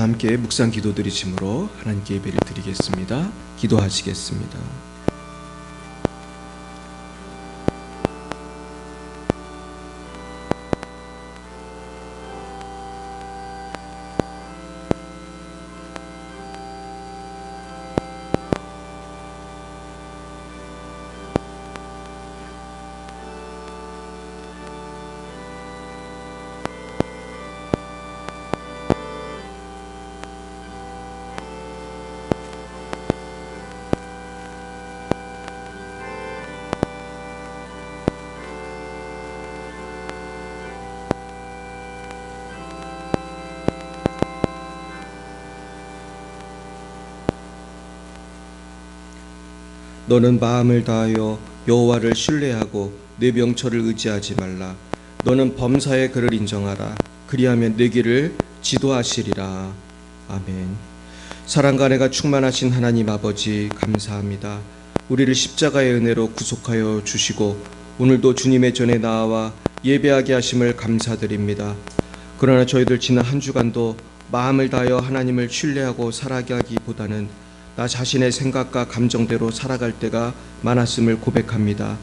다 함께 묵상 기도 드리심으로 하나님께 예배를 드리겠습니다. 기도하시겠습니다. 너는 마음을 다하여 여호와를 신뢰하고 내 명철을 의지하지 말라. 너는 범사의 그를 인정하라. 그리하면 내 길을 지도하시리라. 아멘. 사랑과 은혜가 충만하신 하나님 아버지 감사합니다. 우리를 십자가의 은혜로 구속하여 주시고 오늘도 주님의 전에 나와 예배하게 하심을 감사드립니다. 그러나 저희들 지난 한 주간도 마음을 다하여 하나님을 신뢰하고 살아가기보다는 나 자신의 생각과 감정대로 살아갈 때가 많았음을 고백합니다.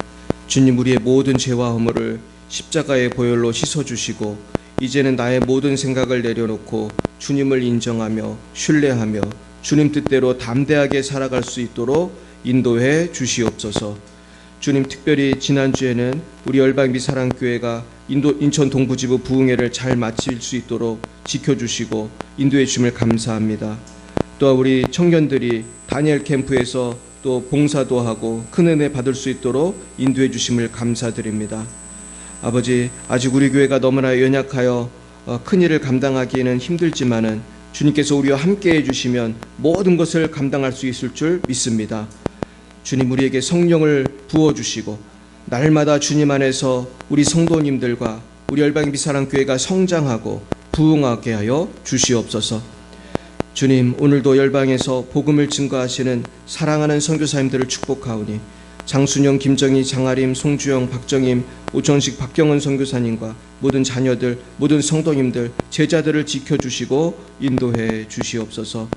주님, 우리의 모든 죄와 허물을 십자가의 보혈로 씻어주시고 이제는 나의 모든 생각을 내려놓고 주님을 인정하며 신뢰하며 주님 뜻대로 담대하게 살아갈 수 있도록 인도해 주시옵소서. 주님, 특별히 지난주에는 우리 열방미사랑교회가 인천 동부지부 부흥회를 잘 마칠 수 있도록 지켜주시고 인도해 주심을 감사합니다. 또 우리 청년들이 다니엘 캠프에서 또 봉사도 하고 큰 은혜 받을 수 있도록 인도해 주심을 감사드립니다. 아버지, 아직 우리 교회가 너무나 연약하여 큰 일을 감당하기에는 힘들지만은 주님께서 우리와 함께 해주시면 모든 것을 감당할 수 있을 줄 믿습니다. 주님, 우리에게 성령을 부어주시고 날마다 주님 안에서 우리 성도님들과 우리 열방미사랑교회가 성장하고 부흥하게 하여 주시옵소서. 주님, 오늘도 열방에서 복음을 증거하시는 사랑하는 선교사님들을 축복하오니 장순영, 김정희, 장아림, 송주영, 박정임, 오천식, 박경은 선교사님과 모든 자녀들, 모든 성도님들, 제자들을 지켜주시고 인도해 주시옵소서.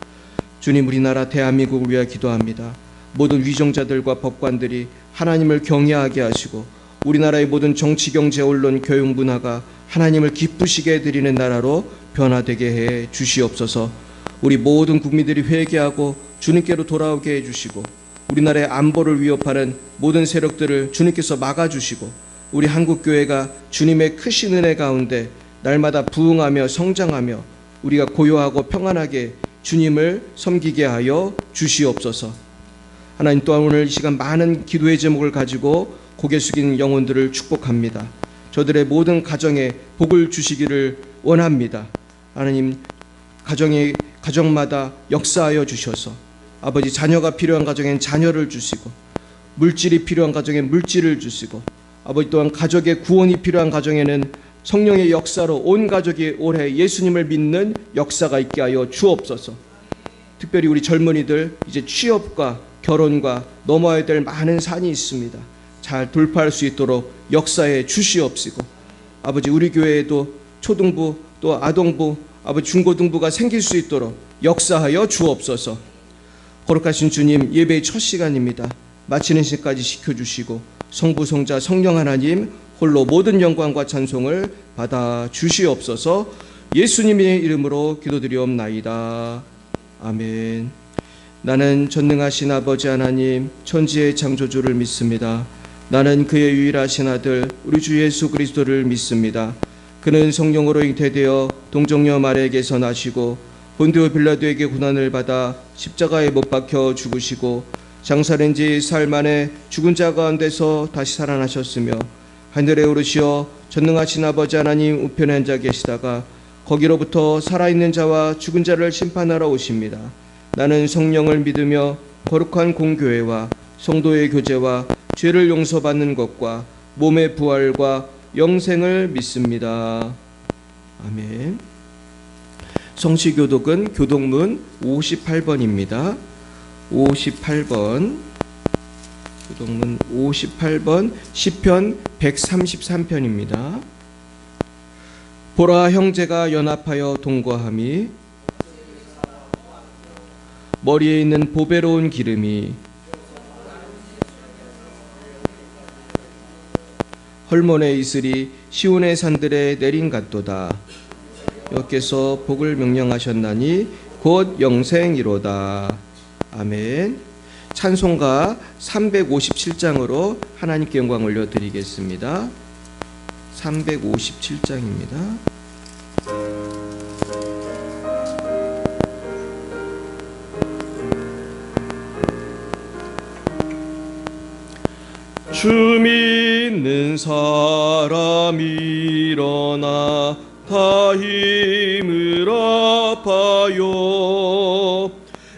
주님, 우리나라 대한민국을 위하여 기도합니다. 모든 위정자들과 법관들이 하나님을 경외하게 하시고 우리나라의 모든 정치, 경제, 언론, 교육, 문화가 하나님을 기쁘시게 해드리는 나라로 변화되게 해 주시옵소서. 우리 모든 국민들이 회개하고 주님께로 돌아오게 해주시고 우리나라의 안보를 위협하는 모든 세력들을 주님께서 막아주시고 우리 한국교회가 주님의 크신 은혜 가운데 날마다 부흥하며 성장하며 우리가 고요하고 평안하게 주님을 섬기게 하여 주시옵소서. 하나님, 또한 오늘 이 시간 많은 기도의 제목을 가지고 고개 숙인 영혼들을 축복합니다. 저들의 모든 가정에 복을 주시기를 원합니다. 하나님, 가정마다 역사하여 주셔서 아버지, 자녀가 필요한 가정엔 자녀를 주시고 물질이 필요한 가정엔 물질을 주시고 아버지, 또한 가족의 구원이 필요한 가정에는 성령의 역사로 온 가족이 올해 예수님을 믿는 역사가 있게 하여 주옵소서. 특별히 우리 젊은이들 이제 취업과 결혼과 넘어야 될 많은 산이 있습니다. 잘 돌파할 수 있도록 역사해 주시옵시고 아버지, 우리 교회에도 초등부 또 아동부 아버지 중고등부가 생길 수 있도록 역사하여 주옵소서. 거룩하신 주님, 예배의 첫 시간입니다. 마치는 시까지 지켜주시고 성부, 성자, 성령 하나님 홀로 모든 영광과 찬송을 받아 주시옵소서. 예수님의 이름으로 기도드리옵나이다. 아멘. 나는 전능하신 아버지 하나님 천지의 창조주를 믿습니다. 나는 그의 유일하신 아들 우리 주 예수 그리스도를 믿습니다. 그는 성령으로 잉태되어 동정녀 마리아에게서 나시고 본디오 빌라도에게 고난을 받아 십자가에 못 박혀 죽으시고 장사된 지 사흘 만에 죽은 자 가운데서 다시 살아나셨으며 하늘에 오르시어 전능하신 아버지 하나님 우편에 앉아 계시다가 거기로부터 살아있는 자와 죽은 자를 심판하러 오십니다. 나는 성령을 믿으며 거룩한 공교회와 성도의 교제와 죄를 용서받는 것과 몸의 부활과 영생을 믿습니다. 아멘. 성시교독은 교독문 58번입니다. 58번, 교독문 58번, 시편 133편입니다. 보라, 형제가 연합하여 동거함이 머리에 있는 보배로운 기름이 헐몬의 이슬이 시온의 산들에 내린 같도다. 여호와께서 복을 명령하셨나니 곧 영생이로다. 아멘. 찬송가 357장으로 하나님께 영광 올려드리겠습니다. 357장입니다. 주 믿는 사람 일어나 다 힘을 합하여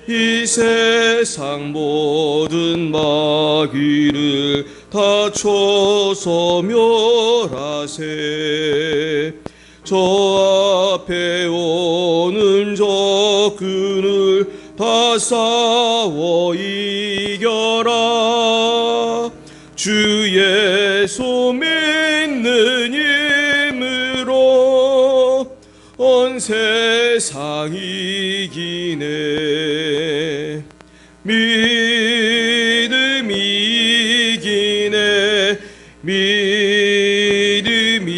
이 세상 모든 마귀를 다 쳐서 멸하세. 저 앞에 오는 적군을 다 싸워 이겨라. 주 예수 믿는 힘으로 온 세상 이기네. 믿음이 이기네. 믿음이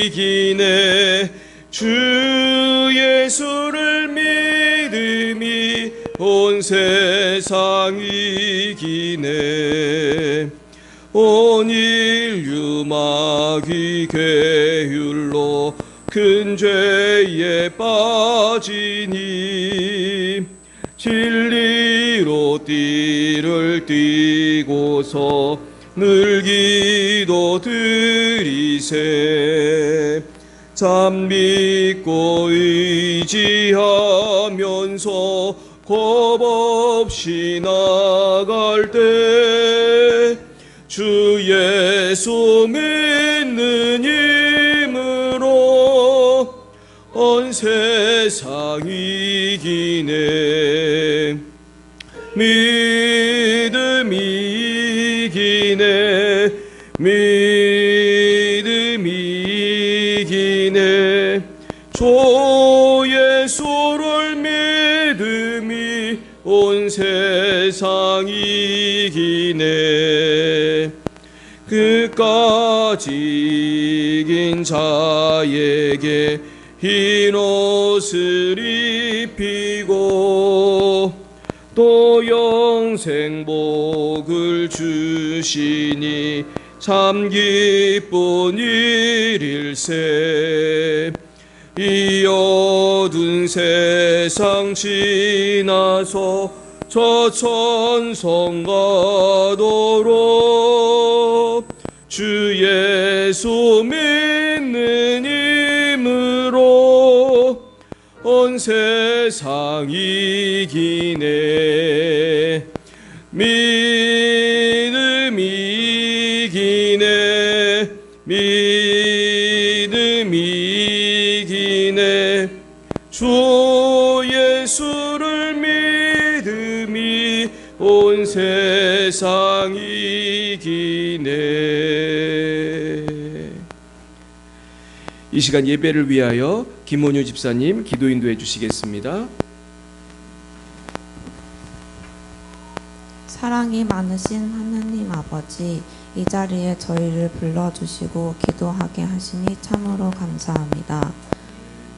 이기네. 주 예수를 믿음이 온 세상 이기네. 온 인류 마귀 계율로 큰 죄에 빠지니 진리로 띠를 띠고서 늘 기도 드리세. 참 믿고 의지하면서 겁 없이 나갈 때 주 예수 믿는 힘으로 온 세상 이기네. 믿음이 이기네. 믿음이 이기네. 주 예수를 믿음이 온 세상 이기네. 그까지 이긴 자에게 흰 옷을 입히고 또 영생복을 주시니 참 기쁜 일일세. 이 어두운 세상 지나서 저 천성 가도록 주 예수 믿는 힘으로 온 세상 이기네. 믿음이 이기네. 믿음이 이기네. 주 예수를 믿음이 온 세상 이기네. 이 시간 예배를 위하여 김원효 집사님 기도 인도해 주시겠습니다. 사랑이 많으신 하느님 아버지, 이 자리에 저희를 불러주시고 기도하게 하시니 참으로 감사합니다.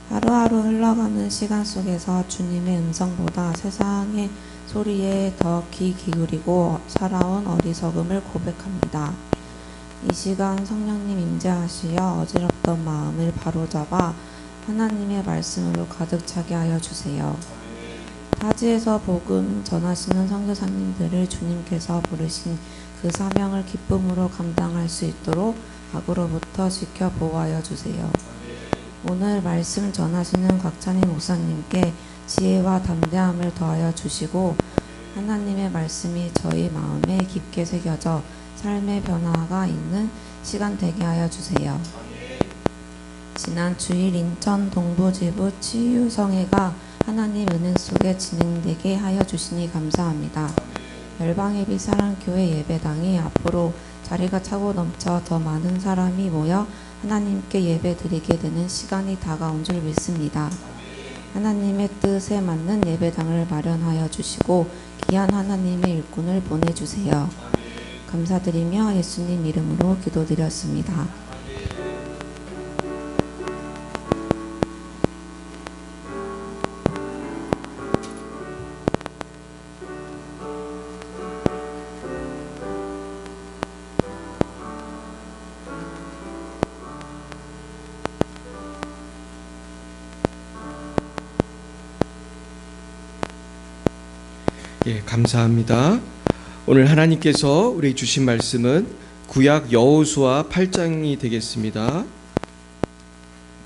하루하루 흘러가는 시간 속에서 주님의 음성보다 세상의 소리에 더 귀 기울이고 살아온 어리석음을 고백합니다. 이 시간 성령님 임재하시어 어지럽던 마음을 바로잡아 하나님의 말씀으로 가득 차게 하여 주세요. 타지에서 복음 전하시는 선교사님들을 주님께서 부르신 그 사명을 기쁨으로 감당할 수 있도록 악으로부터 지켜 보호하여 주세요. 오늘 말씀 전하시는 곽찬희 목사님께 지혜와 담대함을 더하여 주시고 하나님의 말씀이 저희 마음에 깊게 새겨져 삶의 변화가 있는 시간 되게 하여 주세요. 지난 주일 인천 동부지부 치유성회가 하나님 은혜 속에 진행되게 하여 주시니 감사합니다. 열방예비 사랑교회 예배당이 앞으로 자리가 차고 넘쳐 더 많은 사람이 모여 하나님께 예배 드리게 되는 시간이 다가온 줄 믿습니다. 하나님의 뜻에 맞는 예배당을 마련하여 주시고 귀한 하나님의 일꾼을 보내주세요. 감사드리며 예수님 이름으로 기도드렸습니다. 예, 감사합니다. 오늘 하나님께서 우리 주신 말씀은 구약 여호수아 8장이 되겠습니다.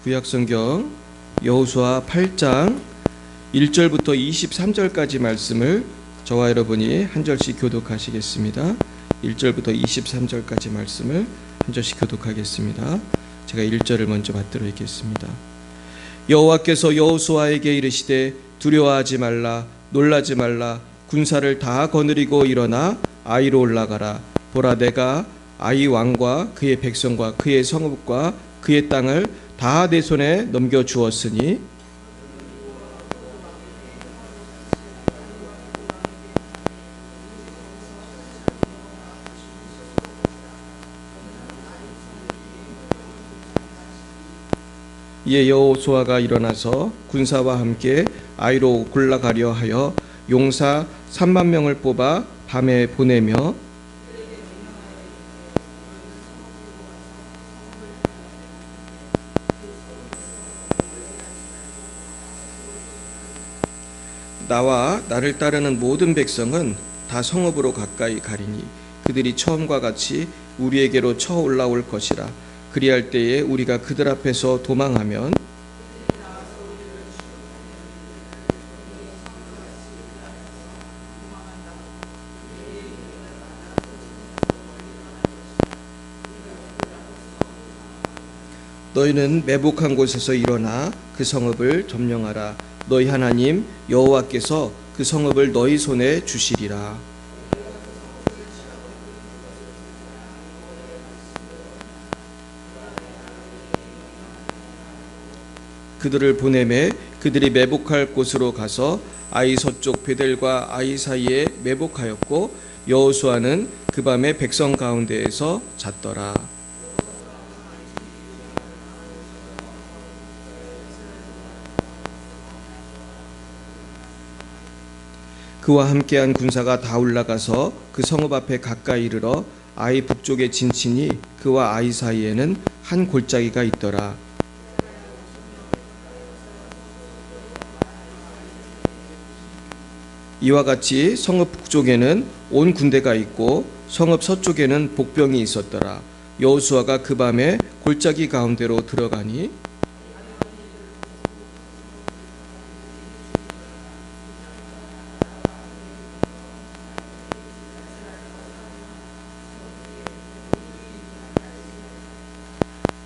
구약 성경 여호수아 8장 1절부터 23절까지 말씀을 저와 여러분이 한 절씩 교독하시겠습니다. 1절부터 23절까지 말씀을 한 절씩 교독하겠습니다. 제가 1절을 먼저 받들어 읽겠습니다. 여호와께서 여호수아에게 이르시되 두려워하지 말라, 놀라지 말라, 군사를 다 거느리고 일어나 아이로 올라가라. 보라, 내가 아이 왕과 그의 백성과 그의 성읍과 그의 땅을 다 내 손에 넘겨 주었으니 이에 여호수아가 일어나서 군사와 함께 아이로 올라가려 하여 용사 3만 명을 뽑아 밤에 보내며 나와 나를 따르는 모든 백성은 다 성읍으로 가까이 가리니 그들이 처음과 같이 우리에게로 쳐 올라올 것이라. 그리할 때에 우리가 그들 앞에서 도망하면 너희는 매복한 곳에서 일어나 그 성읍을 점령하라. 너희 하나님 여호와께서 그 성읍을 너희 손에 주시리라. 그들을 보내매 그들이 매복할 곳으로 가서 아이 서쪽 베델과 아이 사이에 매복하였고 여호수아는 그 밤에 백성 가운데에서 잤더라. 그와 함께한 군사가 다 올라가서 그 성읍 앞에 가까이 이르러 아이 북쪽에 진치니 그와 아이 사이에는 한 골짜기가 있더라. 이와 같이 성읍 북쪽에는 온 군대가 있고 성읍 서쪽에는 복병이 있었더라. 여호수아가 그 밤에 골짜기 가운데로 들어가니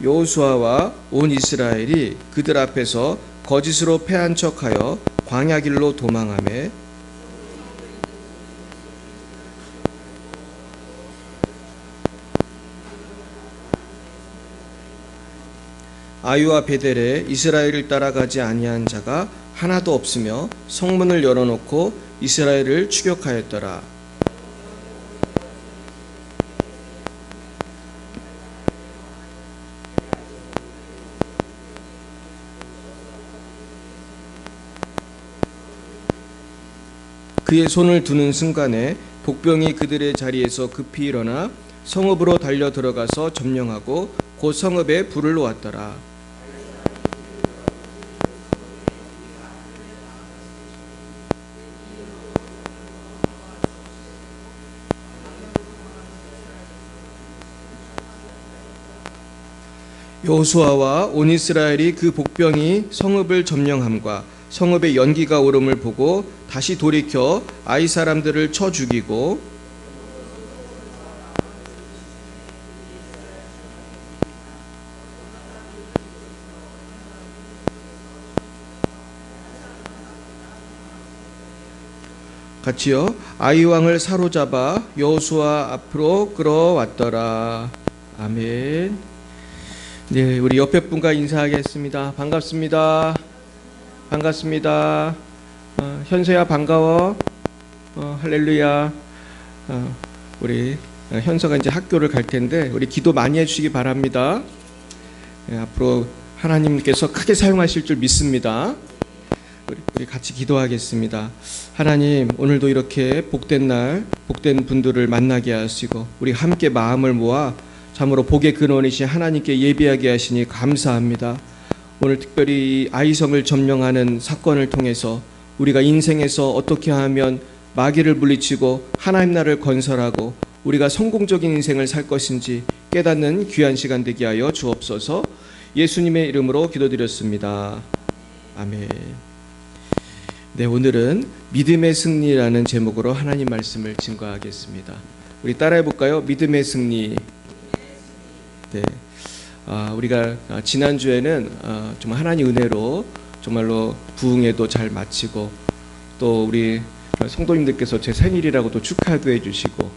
여호수아와 온 이스라엘이 그들 앞에서 거짓으로 패한 척하여 광야길로 도망하매 아이와 베델에 이스라엘을 따라가지 아니한 자가 하나도 없으며 성문을 열어놓고 이스라엘을 추격하였더라. 그의 손을 두는 순간에 복병이 그들의 자리에서 급히 일어나 성읍으로 달려 들어가서 점령하고 곧 성읍에 불을 놓았더라. 여호수아와 온 이스라엘이 그 복병이 성읍을 점령함과 성읍에 연기가 오름을 보고 다시 돌이켜 아이 사람들을 쳐 죽이고 같이요 아이 왕을 사로잡아 여호수아 앞으로 끌어왔더라. 아멘. 네, 우리 옆에 분과 인사하겠습니다. 반갑습니다. 반갑습니다. 현서야 반가워. 할렐루야. 우리 현서가 이제 학교를 갈 텐데 우리 기도 많이 해주시기 바랍니다. 앞으로 하나님께서 크게 사용하실 줄 믿습니다. 우리 같이 기도하겠습니다. 하나님, 오늘도 이렇게 복된 날, 복된 분들을 만나게 하시고 우리 함께 마음을 모아 참으로 복의 근원이신 하나님께 예배하게 하시니 감사합니다. 오늘 특별히 아이성을 점령하는 사건을 통해서 우리가 인생에서 어떻게 하면 마귀를 물리치고 하나님 나라를 건설하고 우리가 성공적인 인생을 살 것인지 깨닫는 귀한 시간 되게 하여 주옵소서. 예수님의 이름으로 기도드렸습니다. 아멘. 네, 오늘은 믿음의 승리라는 제목으로 하나님 말씀을 증거하겠습니다. 우리 따라해 볼까요? 믿음의 승리. 네, 우리가 지난주에는 정말 하나님 은혜로 정말로 부흥회도 잘 마치고 또 우리 성도님들께서 제 생일이라고 또 축하도 해주시고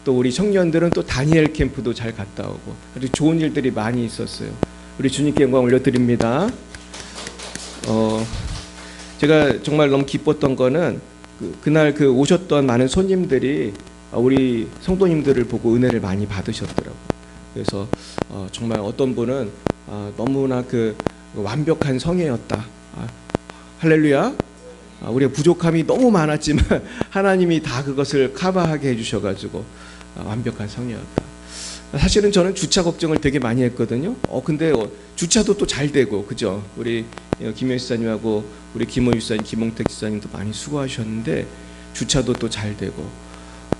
또 우리 청년들은 또 다니엘 캠프도 잘 갔다 오고 아주 좋은 일들이 많이 있었어요. 우리 주님께 영광 올려드립니다. 제가 정말 너무 기뻤던 거는 그날 오셨던 많은 손님들이 우리 성도님들을 보고 은혜를 많이 받으셨더라고요. 그래서 정말 어떤 분은 너무나 완벽한 성회였다. 할렐루야. 우리가 부족함이 너무 많았지만 하나님이 다 그것을 커버하게 해주셔가지고 완벽한 성회였다. 사실은 저는 주차 걱정을 되게 많이 했거든요. 근데 주차도 또 잘 되고, 그죠? 우리 김효 지사님하고 우리 김호 지사님, 김홍택 지사님도 많이 수고하셨는데 주차도 또 잘 되고,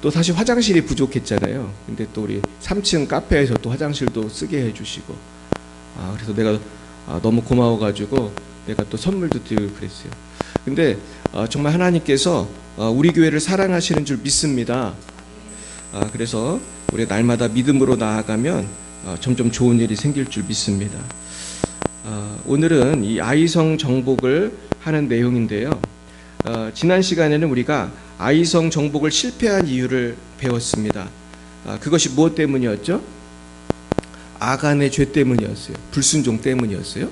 또 사실 화장실이 부족했잖아요. 근데 또 우리 3층 카페에서 또 화장실도 쓰게 해주시고, 그래서 내가 너무 고마워가지고 내가 또 선물도 드리고 그랬어요. 근데 정말 하나님께서 우리 교회를 사랑하시는 줄 믿습니다. 그래서 우리 날마다 믿음으로 나아가면 점점 좋은 일이 생길 줄 믿습니다. 오늘은 이 아이성 정복을 하는 내용인데요. 지난 시간에는 우리가 아이성 정복을 실패한 이유를 배웠습니다. 그것이 무엇 때문이었죠? 아간의 죄 때문이었어요. 불순종 때문이었어요.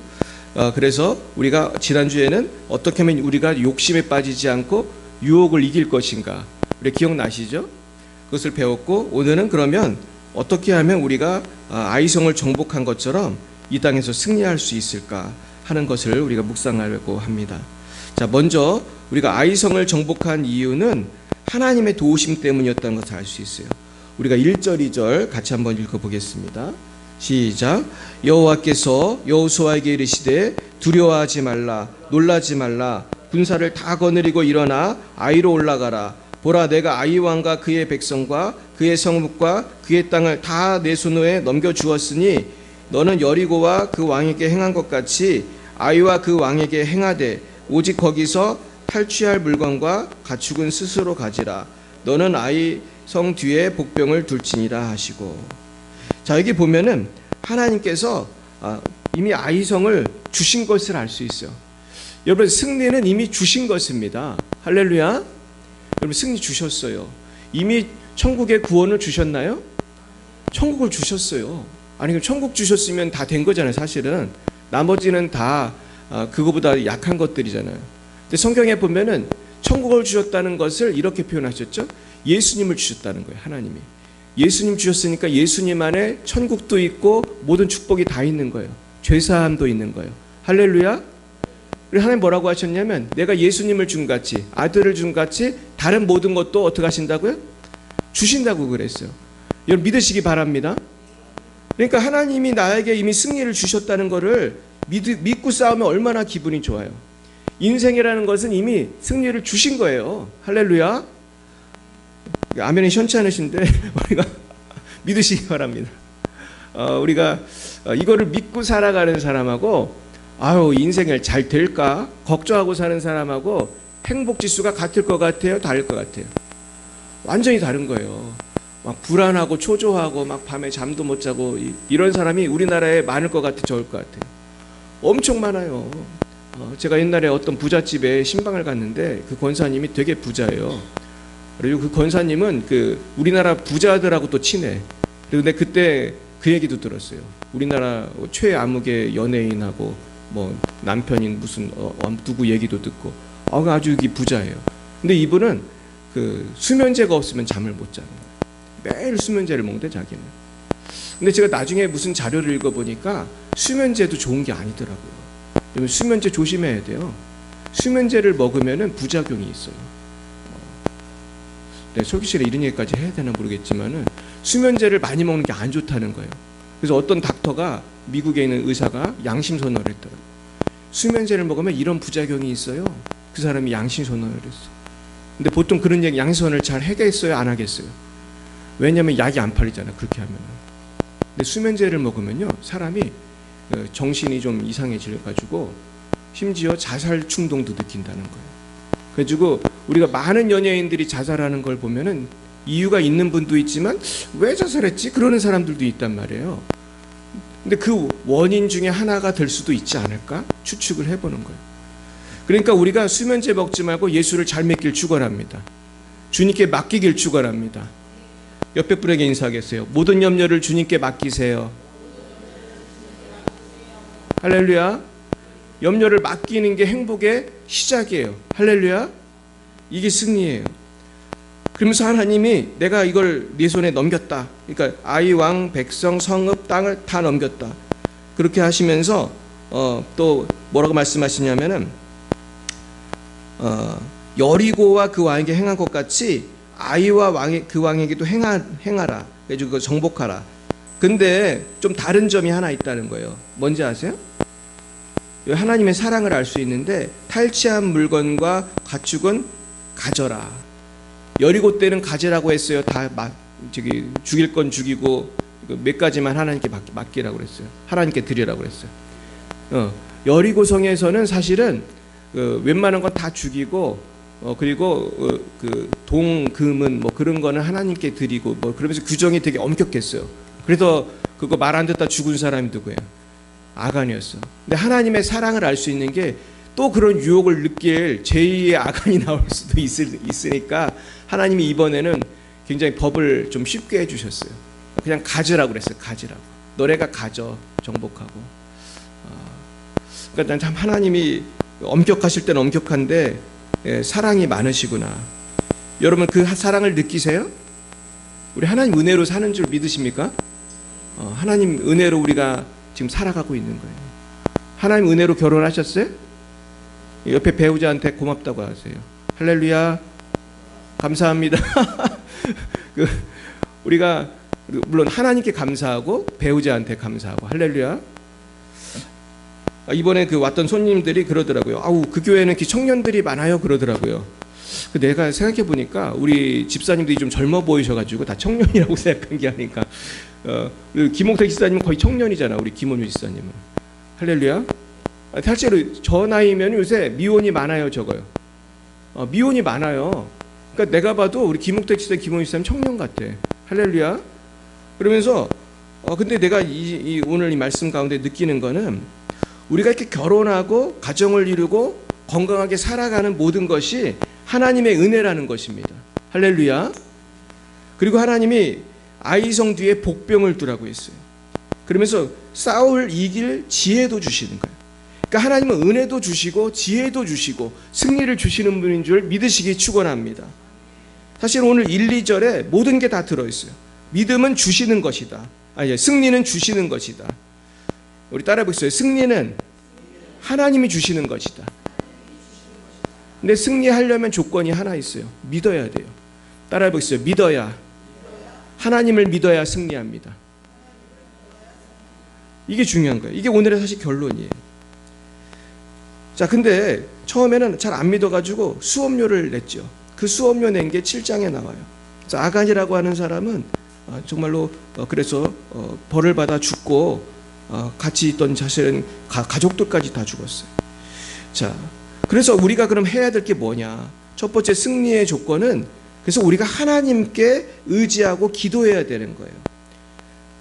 그래서 우리가 지난주에는 어떻게 하면 우리가 욕심에 빠지지 않고 유혹을 이길 것인가, 우리 기억나시죠? 그것을 배웠고, 오늘은 그러면 어떻게 하면 우리가 아이성을 정복한 것처럼 이 땅에서 승리할 수 있을까 하는 것을 우리가 묵상하려고 합니다. 자, 먼저 우리가 아이성을 정복한 이유는 하나님의 도우심 때문이었다는 것을 알 수 있어요. 우리가 1절, 2절 같이 한번 읽어보겠습니다. 시작. 여호와께서 여호수아에게 이르시되 두려워하지 말라, 놀라지 말라, 군사를 다 거느리고 일어나 아이로 올라가라. 보라, 내가 아이 왕과 그의 백성과 그의 성읍과 그의 땅을 다 내 손에 넘겨주었으니 너는 여리고와 그 왕에게 행한 것 같이 아이와 그 왕에게 행하되 오직 거기서 탈취할 물건과 가축은 스스로 가지라. 너는 아이 성 뒤에 복병을 둘지니라 하시고. 자, 여기 보면은 하나님께서 이미 아이성을 주신 것을 알 수 있어요. 여러분, 승리는 이미 주신 것입니다. 할렐루야. 여러분, 승리 주셨어요. 이미 천국의 구원을 주셨나요? 천국을 주셨어요. 아니, 그럼 천국 주셨으면 다 된 거잖아요. 사실은 나머지는 다 그거보다 약한 것들이잖아요. 근데 성경에 보면은 천국을 주셨다는 것을 이렇게 표현하셨죠. 예수님을 주셨다는 거예요. 하나님이 예수님 주셨으니까 예수님 안에 천국도 있고 모든 축복이 다 있는 거예요. 죄사함도 있는 거예요. 할렐루야. 그리고 하나님 뭐라고 하셨냐면, 내가 예수님을 준 같이, 아들을 준 같이 다른 모든 것도 어떻게 하신다고요? 주신다고 그랬어요. 여러분, 믿으시기 바랍니다. 그러니까 하나님이 나에게 이미 승리를 주셨다는 것을 믿고 싸우면 얼마나 기분이 좋아요. 인생이라는 것은 이미 승리를 주신 거예요. 할렐루야. 아멘이 시원치 않으신데 우리가 믿으시기 바랍니다. 우리가 이거를 믿고 살아가는 사람하고 인생을 잘 될까 걱정하고 사는 사람하고 행복지수가 같을 것 같아요? 다를 것 같아요? 완전히 다른 거예요. 막 불안하고 초조하고 막 밤에 잠도 못 자고 이런 사람이 우리나라에 많을 것 같아요? 적을 것 같아요? 엄청 많아요. 제가 옛날에 어떤 부잣집에 신방을 갔는데 그 권사님이 되게 부자예요. 그리고 그 권사님은 우리나라 부자들하고 또 친해. 근데 그때 그 얘기도 들었어요. 우리나라 최암흑의 연예인하고 뭐 남편인 무슨 누구 얘기도 듣고 아주 이게 부자예요. 근데 이분은 그 수면제가 없으면 잠을 못 자는 거예요. 매일 수면제를 먹는데 자기는. 근데 제가 나중에 무슨 자료를 읽어보니까 수면제도 좋은 게 아니더라고요. 그러면 수면제 조심해야 돼요. 수면제를 먹으면은 부작용이 있어요. 네, 설교실에 이런 얘기까지 해야 되나 모르겠지만은 수면제를 많이 먹는 게 안 좋다는 거예요. 그래서 어떤 닥터가 미국에 있는 의사가 양심선언을 했더라고요. 수면제를 먹으면 이런 부작용이 있어요. 그 사람이 양심선언을 했어. 근데 보통 그런 얘기 양심선언을 잘 하겠어요? 안 하겠어요? 왜냐하면 약이 안 팔리잖아. 그렇게 하면. 근데 수면제를 먹으면요, 사람이 정신이 좀 이상해져가지고 심지어 자살 충동도 느낀다는 거예요. 그래가지고 우리가 많은 연예인들이 자살하는 걸 보면은 이유가 있는 분도 있지만 왜 자살했지? 그러는 사람들도 있단 말이에요. 근데 그 원인 중에 하나가 될 수도 있지 않을까? 추측을 해보는 거예요. 그러니까 우리가 수면제 먹지 말고 예수를 잘 믿길 축원합니다. 주님께 맡기길 축원합니다. 옆에 분에게 인사하겠어요. 모든 염려를 주님께 맡기세요. 할렐루야. 염려를 맡기는 게 행복의 시작이에요. 할렐루야. 이게 승리예요. 그러면서 하나님이 내가 이걸 네 손에 넘겼다. 그러니까 아이, 왕, 백성, 성읍, 땅을 다 넘겼다. 그렇게 하시면서 또 뭐라고 말씀하시냐면은 여리고와 그 왕에게 행한 것 같이 아이와 그 왕에게도 행하라. 그래서 그 정복하라. 근데 좀 다른 점이 하나 있다는 거예요. 뭔지 아세요? 하나님의 사랑을 알 수 있는데 탈취한 물건과 가축은 가져라. 여리고 때는 가지라고 했어요. 다 죽일 건 죽이고 몇 가지만 하나님께 맡기라고 그랬어요. 하나님께 드리라고 그랬어요. 여리고 성에서는 사실은 웬만한 건 다 죽이고 그리고 그 동금은 뭐 그런 거는 하나님께 드리고 뭐 그러면서 규정이 되게 엄격했어요. 그래서 그거 말 안 듣다 죽은 사람이 누구예요? 아간이었어. 근데 하나님의 사랑을 알 수 있는 게 또 그런 유혹을 느낄 제2의 아간이 나올 수도 있으니까 하나님이 이번에는 굉장히 법을 좀 쉽게 해주셨어요. 그냥 가지라고 그랬어요. 가지라고. 너네가 가져. 정복하고. 그러니까 참 하나님이 엄격하실 때는 엄격한데 사랑이 많으시구나. 여러분 그 사랑을 느끼세요? 우리 하나님 은혜로 사는 줄 믿으십니까? 하나님 은혜로 우리가 지금 살아가고 있는 거예요. 하나님 은혜로 결혼하셨어요? 옆에 배우자한테 고맙다고 하세요. 할렐루야. 감사합니다. 우리가 물론 하나님께 감사하고 배우자한테 감사하고 할렐루야. 이번에 왔던 손님들이 그러더라고요. 아우 그 교회는 청년들이 많아요 그러더라고요. 내가 생각해 보니까 우리 집사님들이 좀 젊어 보이셔가지고 다 청년이라고 생각한 게 아닐까. 김홍택 집사님은 거의 청년이잖아. 우리 김원유 집사님은. 할렐루야. 실제로 저 나이면 요새 미혼이 많아요. 적어요. 미혼이 많아요. 그러니까 내가 봐도 우리 김홍택 집사님, 김원유 집사님 청년 같아. 할렐루야. 그러면서 근데 내가 오늘 이 말씀 가운데 느끼는 거는 우리가 이렇게 결혼하고 가정을 이루고 건강하게 살아가는 모든 것이 하나님의 은혜라는 것입니다. 할렐루야. 그리고 하나님이 아이성 뒤에 복병을 두라고 했어요. 그러면서 싸울 이길 지혜도 주시는 거예요. 그러니까 하나님은 은혜도 주시고 지혜도 주시고 승리를 주시는 분인 줄 믿으시기 축원합니다. 사실 오늘 1, 2절에 모든 게 다 들어있어요. 믿음은 주시는 것이다. 승리는 주시는 것이다. 우리 따라해 보세요. 승리는 하나님이 주시는 것이다. 근데 승리하려면 조건이 하나 있어요. 믿어야 돼요. 따라해 보세요. 믿어야. 하나님을 믿어야 승리합니다. 이게 중요한 거예요. 이게 오늘의 사실 결론이에요. 자, 근데 처음에는 잘 안 믿어가지고 수업료를 냈죠. 그 수업료 낸 게 7장에 나와요. 자, 아간이라고 하는 사람은 정말로 그래서 벌을 받아 죽고 같이 있던 사실은 가족들까지 다 죽었어요. 자, 그래서 우리가 그럼 해야 될 게 뭐냐? 첫 번째 승리의 조건은 그래서 우리가 하나님께 의지하고 기도해야 되는 거예요.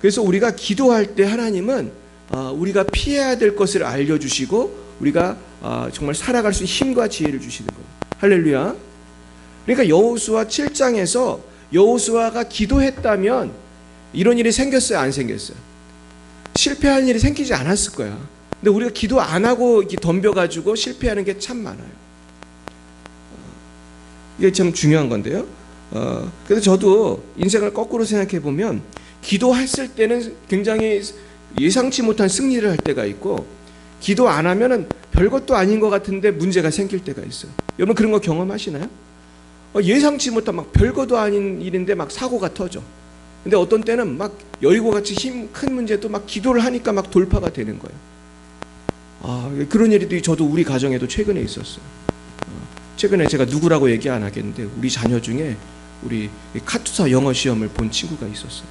그래서 우리가 기도할 때 하나님은 우리가 피해야 될 것을 알려주시고 우리가 정말 살아갈 수 있는 힘과 지혜를 주시는 거예요. 할렐루야. 그러니까 여호수아 7장에서 여호수아가 기도했다면 이런 일이 생겼어요? 안 생겼어요? 실패한 일이 생기지 않았을 거야. 근데 우리가 기도 안 하고 이렇게 덤벼가지고 실패하는 게 참 많아요. 이게 참 중요한 건데요. 그래서 저도 인생을 거꾸로 생각해 보면 기도했을 때는 굉장히 예상치 못한 승리를 할 때가 있고, 기도 안 하면은 별것도 아닌 것 같은데 문제가 생길 때가 있어요. 여러분 그런 거 경험하시나요? 예상치 못한 막 별것도 아닌 일인데 막 사고가 터져. 근데 어떤 때는 막 여리고 같이 힘 큰 문제도 막 기도를 하니까 막 돌파가 되는 거예요. 그런 일이 저도 우리 가정에도 최근에 있었어요. 최근에 제가 누구라고 얘기 안 하겠는데 우리 자녀 중에 우리 카투사 영어 시험을 본 친구가 있었어요.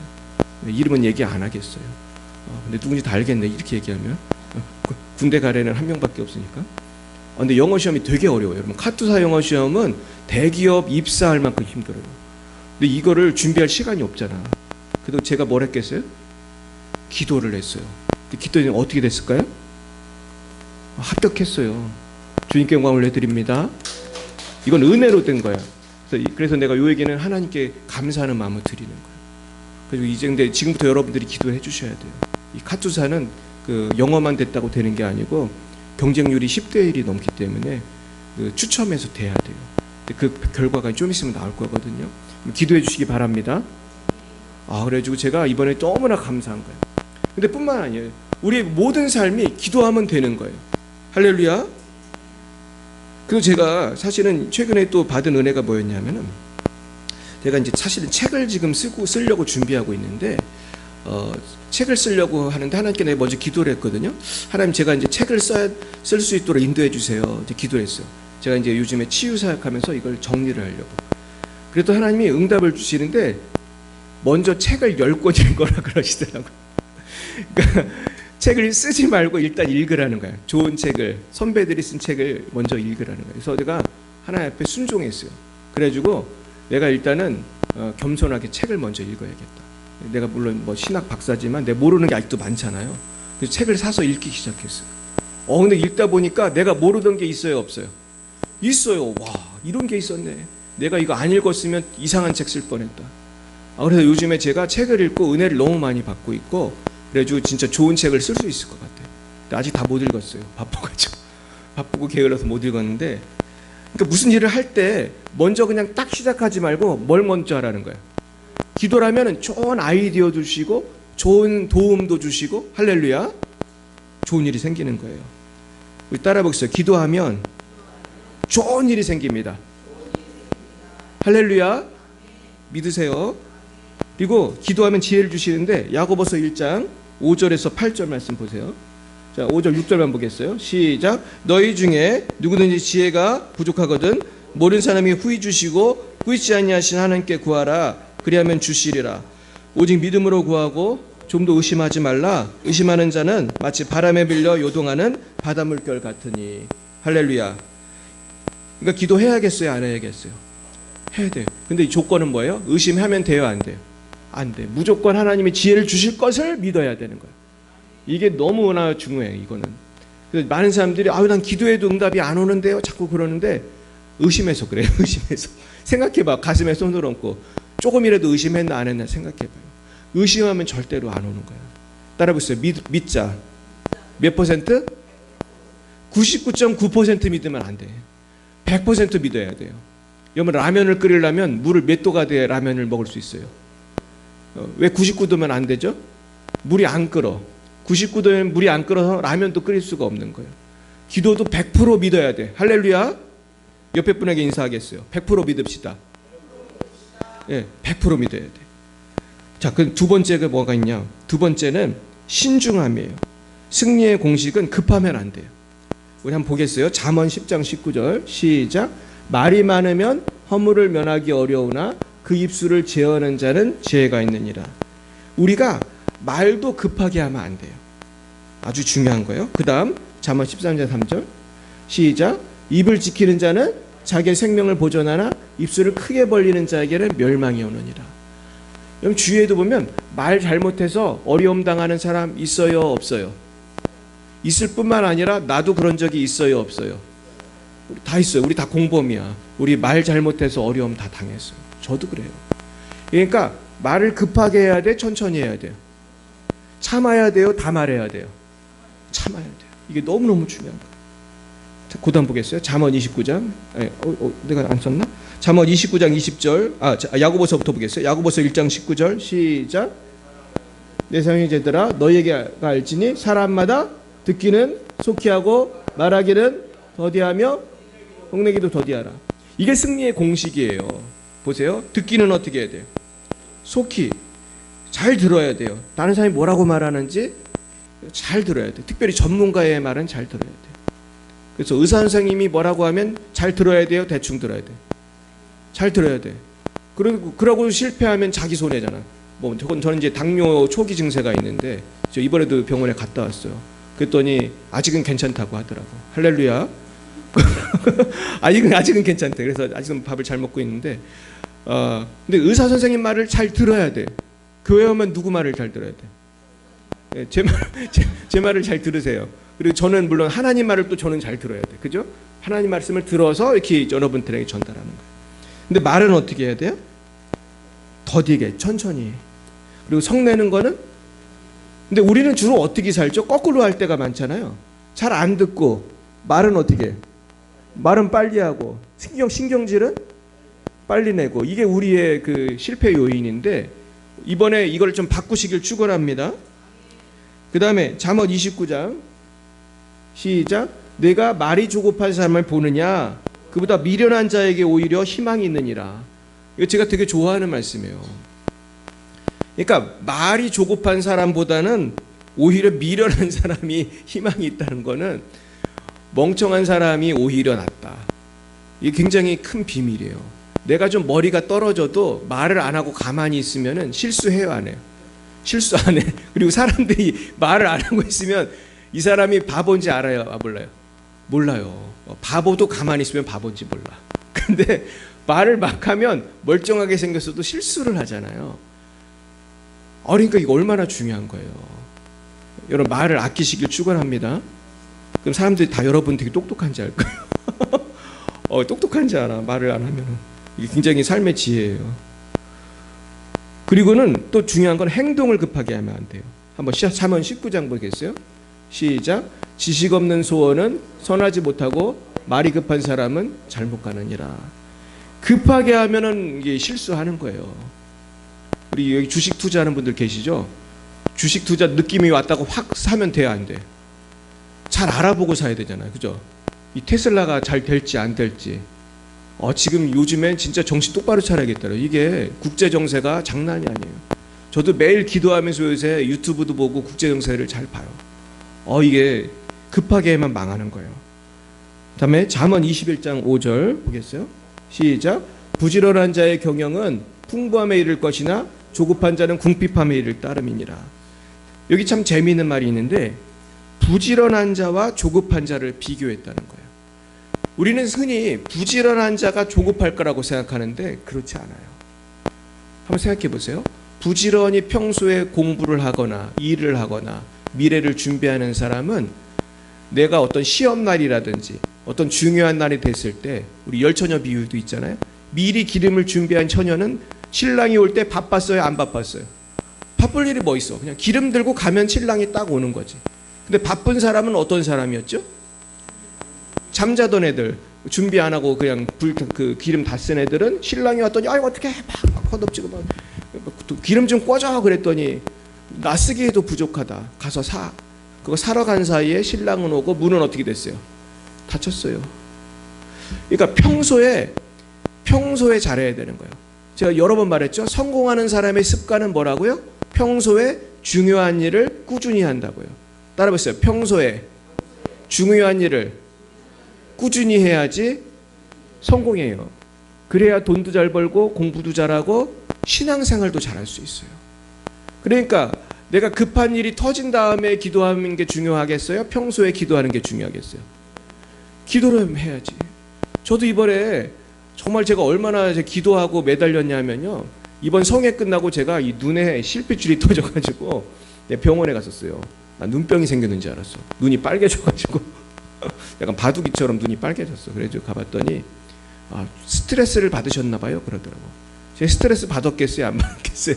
이름은 얘기 안 하겠어요. 근데 누군지 다 알겠네 이렇게 얘기하면. 군대 가래는 한 명밖에 없으니까. 근데 영어 시험이 되게 어려워요. 여러분 카투사 영어 시험은 대기업 입사할 만큼 힘들어요. 근데 이거를 준비할 시간이 없잖아. 그래도 제가 뭘 했겠어요? 기도를 했어요. 기도는 어떻게 됐을까요? 합격했어요. 주님께 영광을 올려드립니다. 이건 은혜로 된 거야. 그래서 내가 이 얘기는 하나님께 감사하는 마음을 드리는 거예요. 그리고 이제 근데 지금부터 여러분들이 기도해 주셔야 돼요. 이 카투사는 그 영어만 됐다고 되는 게 아니고 경쟁률이 10대 1이 넘기 때문에 그 추첨해서 돼야 돼요. 그 결과가 좀 있으면 나올 거거든요. 기도해 주시기 바랍니다. 그래가지고 제가 이번에 너무나 감사한 거예요. 근데 뿐만 아니에요. 우리의 모든 삶이 기도하면 되는 거예요. 할렐루야. 그리고 제가 사실은 최근에 또 받은 은혜가 뭐였냐면은, 제가 이제 사실은 책을 지금 쓰려고 준비하고 있는데, 책을 쓰려고 하는데 하나님께 내가 먼저 기도를 했거든요. 하나님, 제가 이제 책을 쓸 수 있도록 인도해 주세요. 이제 기도를 했어요. 제가 이제 요즘에 치유 사역하면서 이걸 정리를 하려고. 그래도 하나님이 응답을 주시는데 먼저 책을 10권 읽어라 그러시더라고요. 그러니까 책을 쓰지 말고 일단 읽으라는 거예요. 좋은 책을, 선배들이 쓴 책을 먼저 읽으라는 거예요. 그래서 내가 하나님 앞에 순종했어요. 그래가지고 내가 일단은 겸손하게 책을 먼저 읽어야겠다. 내가 물론 뭐 신학 박사지만 내가 모르는 게 아직도 많잖아요. 그래서 책을 사서 읽기 시작했어요. 근데 읽다 보니까 내가 모르던 게 있어요, 없어요? 있어요. 와, 이런 게 있었네. 내가 이거 안 읽었으면 이상한 책 쓸 뻔했다. 그래서 요즘에 제가 책을 읽고 은혜를 너무 많이 받고 있고, 그래가지고 진짜 좋은 책을 쓸 수 있을 것 같아요. 근데 아직 다 못 읽었어요. 바쁘고 게을러서 못 읽었는데, 그러니까 무슨 일을 할 때 먼저 그냥 딱 시작하지 말고 뭘 먼저 하라는 거예요. 기도라면 좋은 아이디어 주시고 좋은 도움도 주시고, 할렐루야, 좋은 일이 생기는 거예요. 우리 따라 보겠어요. 기도하면 좋은 일이 생깁니다. 할렐루야, 믿으세요. 그리고 기도하면 지혜를 주시는데 야고보서 1장 5절에서 8절 말씀 보세요. 자, 5절 6절만 보겠어요. 시작. 너희 중에 누구든지 지혜가 부족하거든 모르는 사람이 후히 주시고 꾸짖지 아니하신 하나님께 구하라. 그리하면 주시리라. 오직 믿음으로 구하고 좀 더 의심하지 말라. 의심하는 자는 마치 바람에 빌려 요동하는 바닷물결 같으니. 할렐루야. 그러니까 기도해야겠어요, 안 해야겠어요? 해야 돼요. 근데 이 조건은 뭐예요? 의심하면 돼요, 안 돼요? 안 돼. 무조건 하나님이 지혜를 주실 것을 믿어야 되는 거예요. 이게 너무나 중요해요, 이거는. 그래서 많은 사람들이 난 기도해도 응답이 안 오는데요, 자꾸 그러는데 의심해서 그래요. 의심해서. 생각해봐. 가슴에 손을 얹고 조금이라도 의심했나 안 했나 생각해봐요. 의심하면 절대로 안 오는 거예요. 따라해보세요. 믿자. 몇 퍼센트? 99.9% 믿으면 안 돼. 100% 믿어야 돼요. 여러분 라면을 끓이려면 물을 몇 도가 돼야 라면을 먹을 수 있어요? 왜 99도면 안 되죠? 물이 안 끓어. 99도면 물이 안 끓어서 라면도 끓일 수가 없는 거예요. 기도도 100% 믿어야 돼. 할렐루야. 옆에 분에게 인사하겠어요. 100% 믿읍시다. 예, 100% 믿어야 돼. 자, 그 두 번째가 뭐가 있냐? 두 번째는 신중함이에요. 승리의 공식은 급하면 안 돼요. 우리 한번 보겠어요. 잠언 10장 19절 시작. 말이 많으면 허물을 면하기 어려우나 그 입술을 제어하는 자는 지혜가 있느니라. 우리가 말도 급하게 하면 안 돼요. 아주 중요한 거예요. 그 다음 잠언 13장 3절 시작. 입을 지키는 자는 자기의 생명을 보존하나 입술을 크게 벌리는 자에게는 멸망이 오느니라. 여러분 주위에도 보면 말 잘못해서 어려움 당하는 사람 있어요, 없어요? 있을 뿐만 아니라 나도 그런 적이 있어요, 없어요? 우리 다 있어요. 우리 다 공범이야. 우리 말 잘못해서 어려움 다 당했어요. 저도 그래요. 그러니까 말을 급하게 해야 돼, 천천히 해야 돼요? 참아야 돼요, 다 말해야 돼요? 참아야 돼요. 이게 너무너무 중요한 거예요. 자, 고단 보겠어요? 잠언 29장. 내가 안 썼나? 잠언 29장 20절. 야고보서부터 보겠어요? 야고보서 1장 19절. 시작. 내 형제들아 너희에게 알지니 사람마다 듣기는 속히 하고 말하기는 더디하며 홍내기도 더디하라. 이게 승리의 공식이에요. 보세요. 듣기는 어떻게 해야 돼요? 속히 잘 들어야 돼요. 다른 사람이 뭐라고 말하는지 잘 들어야 돼요. 특별히 전문가의 말은 잘 들어야 돼요. 그래서 의사 선생님이 뭐라고 하면 잘 들어야 돼요? 대충 들어야 돼요? 잘 들어야 돼. 그러고 실패하면 자기 손해잖아. 뭐 저는 이제 당뇨 초기 증세가 있는데 저 이번에도 병원에 갔다 왔어요. 그랬더니 아직은 괜찮다고 하더라고. 할렐루야. 아직은 괜찮대. 그래서 아직은 밥을 잘 먹고 있는데 근데 의사 선생님 말을 잘 들어야 돼. 교회 오면 누구 말을 잘 들어야 돼? 제 말을 잘 들으세요. 그리고 저는 물론 하나님 말을 또 저는 잘 들어야 돼. 그죠? 하나님 말씀을 들어서 이렇게 여러분들에게 전달하는 거예요. 근데 말은 어떻게 해야 돼요? 더디게 천천히. 그리고 성내는 거는 근데 우리는 주로 어떻게 살죠? 거꾸로 할 때가 많잖아요. 잘 안 듣고 말은 어떻게? 말은 빨리 하고 신경질은 빨리 내고 이게 우리의 그 실패 요인인데 이번에 이걸 좀 바꾸시길 축원합니다. 그 다음에 잠언 29장 시작. 내가 말이 조급한 사람을 보느냐 그보다 미련한 자에게 오히려 희망이 있느니라. 이거 제가 되게 좋아하는 말씀이에요. 그러니까 말이 조급한 사람보다는 오히려 미련한 사람이 희망이 있다는 거는 멍청한 사람이 오히려 낫다. 이게 굉장히 큰 비밀이에요. 내가 좀 머리가 떨어져도 말을 안 하고 가만히 있으면은 실수해요, 안 해요? 실수 안 해. 그리고 사람들이 말을 안 하고 있으면 이 사람이 바본지 알아요, 몰라요? 몰라요. 바보도 가만히 있으면 바본지 몰라. 근데 말을 막 하면 멀쩡하게 생겼어도 실수를 하잖아요. 그러니까 이거 얼마나 중요한 거예요. 여러분 말을 아끼시길 축원합니다. 그럼 사람들이 다 여러분 되게 똑똑한지 알 거예요. 똑똑한지 알아. 말을 안 하면은. 이게 굉장히 삶의 지혜예요. 그리고는 또 중요한 건 행동을 급하게 하면 안 돼요. 한번 잠언 19장 보겠어요? 시작. 지식 없는 소원은 선하지 못하고 말이 급한 사람은 잘못 가느니라. 급하게 하면은 이게 실수하는 거예요. 우리 여기 주식 투자하는 분들 계시죠? 주식 투자 느낌이 왔다고 확 사면 돼야 안 돼? 잘 알아보고 사야 되잖아요. 그죠? 이 테슬라가 잘 될지 안 될지. 지금 요즘엔 진짜 정신 똑바로 차려야겠다. 이게 국제 정세가 장난이 아니에요. 저도 매일 기도하면서 요새 유튜브도 보고 국제 정세를 잘 봐요. 이게 급하게만 망하는 거예요. 다음에 잠언 21장 5절 보겠어요? 시작. 부지런한 자의 경영은 풍부함에 이를 것이나 조급한 자는 궁핍함에 이를 따름이니라. 여기 참 재미있는 말이 있는데 부지런한 자와 조급한 자를 비교했다는 거예요. 우리는 흔히 부지런한 자가 조급할 거라고 생각하는데 그렇지 않아요. 한번 생각해 보세요. 부지런히 평소에 공부를 하거나 일을 하거나 미래를 준비하는 사람은 내가 어떤 시험날이라든지 어떤 중요한 날이 됐을 때 우리 열처녀 비유도 있잖아요. 미리 기름을 준비한 처녀는 신랑이 올 때 바빴어요? 안 바빴어요? 바쁠 일이 뭐 있어? 그냥 기름 들고 가면 신랑이 딱 오는 거지. 근데 바쁜 사람은 어떤 사람이었죠? 잠자던 애들, 준비 안 하고 그냥 기름 다 쓴 애들은 신랑이 왔더니 어떻게 막 허덥지고 막 기름 좀 꽂아 그랬더니 나쓰기에도 부족하다. 가서 사. 그거 사러 간 사이에 신랑은 오고 문은 어떻게 됐어요? 닫혔어요. 그러니까 평소에 잘해야 되는 거예요. 제가 여러 번 말했죠. 성공하는 사람의 습관은 뭐라고요? 평소에 중요한 일을 꾸준히 한다고요. 따라해보세요. 평소에 중요한 일을 꾸준히 해야지 성공해요. 그래야 돈도 잘 벌고 공부도 잘하고 신앙생활도 잘할 수 있어요. 그러니까 내가 급한 일이 터진 다음에 기도하는 게 중요하겠어요? 평소에 기도하는 게 중요하겠어요? 기도를 해야지. 저도 이번에 정말 제가 얼마나 기도하고 매달렸냐면요. 이번 성회 끝나고 제가 이 눈에 실핏줄이 터져가지고 병원에 갔었어요. 나 눈병이 생겼는지 알았어. 눈이 빨개져가지고 약간 바둑이처럼 눈이 빨개졌어. 그래서 가봤더니 스트레스를 받으셨나 봐요. 그러더라고. 제가 스트레스 받았겠어요? 안 받았겠어요?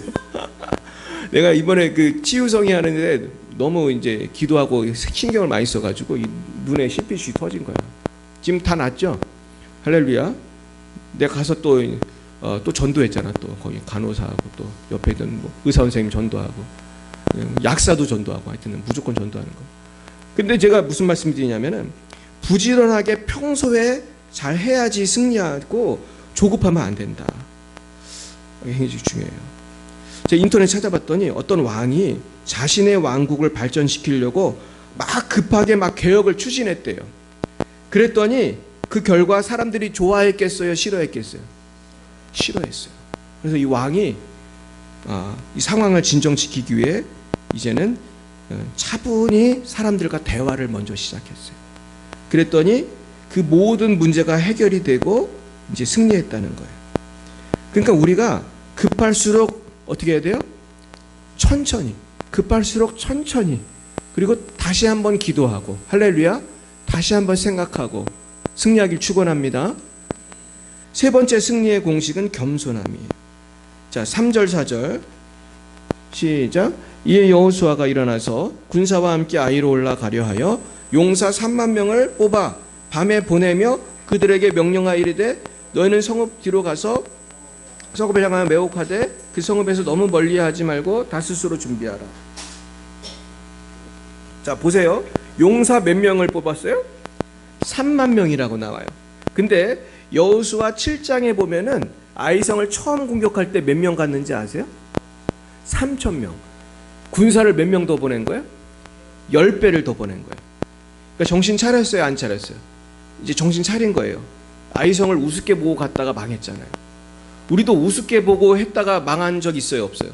내가 이번에 그 치유성이 하는데 너무 이제 기도하고 신경을 많이 써가지고 이 눈에 햇빛이 터진 거야. 지금 다 낫죠? 할렐루야. 내가 가서 또 전도했잖아. 또 거기 간호사하고 또 옆에 있던 뭐 의사 선생님 전도하고 약사도 전도하고 하여튼 무조건 전도하는 거. 근데 제가 무슨 말씀 드리냐면은 부지런하게 평소에 잘 해야지 승리하고 조급하면 안 된다. 이게 굉장히 중요해요. 제가 인터넷 찾아봤더니 어떤 왕이 자신의 왕국을 발전시키려고 막 급하게 막 개혁을 추진했대요. 그랬더니 그 결과 사람들이 좋아했겠어요? 싫어했겠어요? 싫어했어요. 그래서 이 왕이 이 상황을 진정시키기 위해 이제는 차분히 사람들과 대화를 먼저 시작했어요. 그랬더니 그 모든 문제가 해결이 되고 이제 승리했다는 거예요. 그러니까 우리가 급할수록 어떻게 해야 돼요? 천천히. 급할수록 천천히. 그리고 다시 한번 기도하고 할렐루야. 다시 한번 생각하고 승리하길 축원합니다. 세 번째 승리의 공식은 겸손함이에요. 자, 3절 4절 시작. 이에 여호수아가 일어나서 군사와 함께 아이로 올라가려 하여 용사 3만 명을 뽑아 밤에 보내며 그들에게 명령하이르되 너희는 성읍 뒤로 가서 성읍을 향하여 매혹하되 그 성읍에서 너무 멀리하지 말고 다스스로 준비하라. 자, 보세요. 용사 몇 명을 뽑았어요? 3만 명이라고 나와요. 근데 여호수아 7장에 보면은 아이성을 처음 공격할 때 몇 명 갔는지 아세요? 3천 명. 군사를 몇 명 더 보낸 거예요? 10배를 더 보낸 거예요. 그러니까 정신 차렸어요? 안 차렸어요? 이제 정신 차린 거예요. 아이성을 우습게 보고 갔다가 망했잖아요. 우리도 우습게 보고 했다가 망한 적 있어요? 없어요?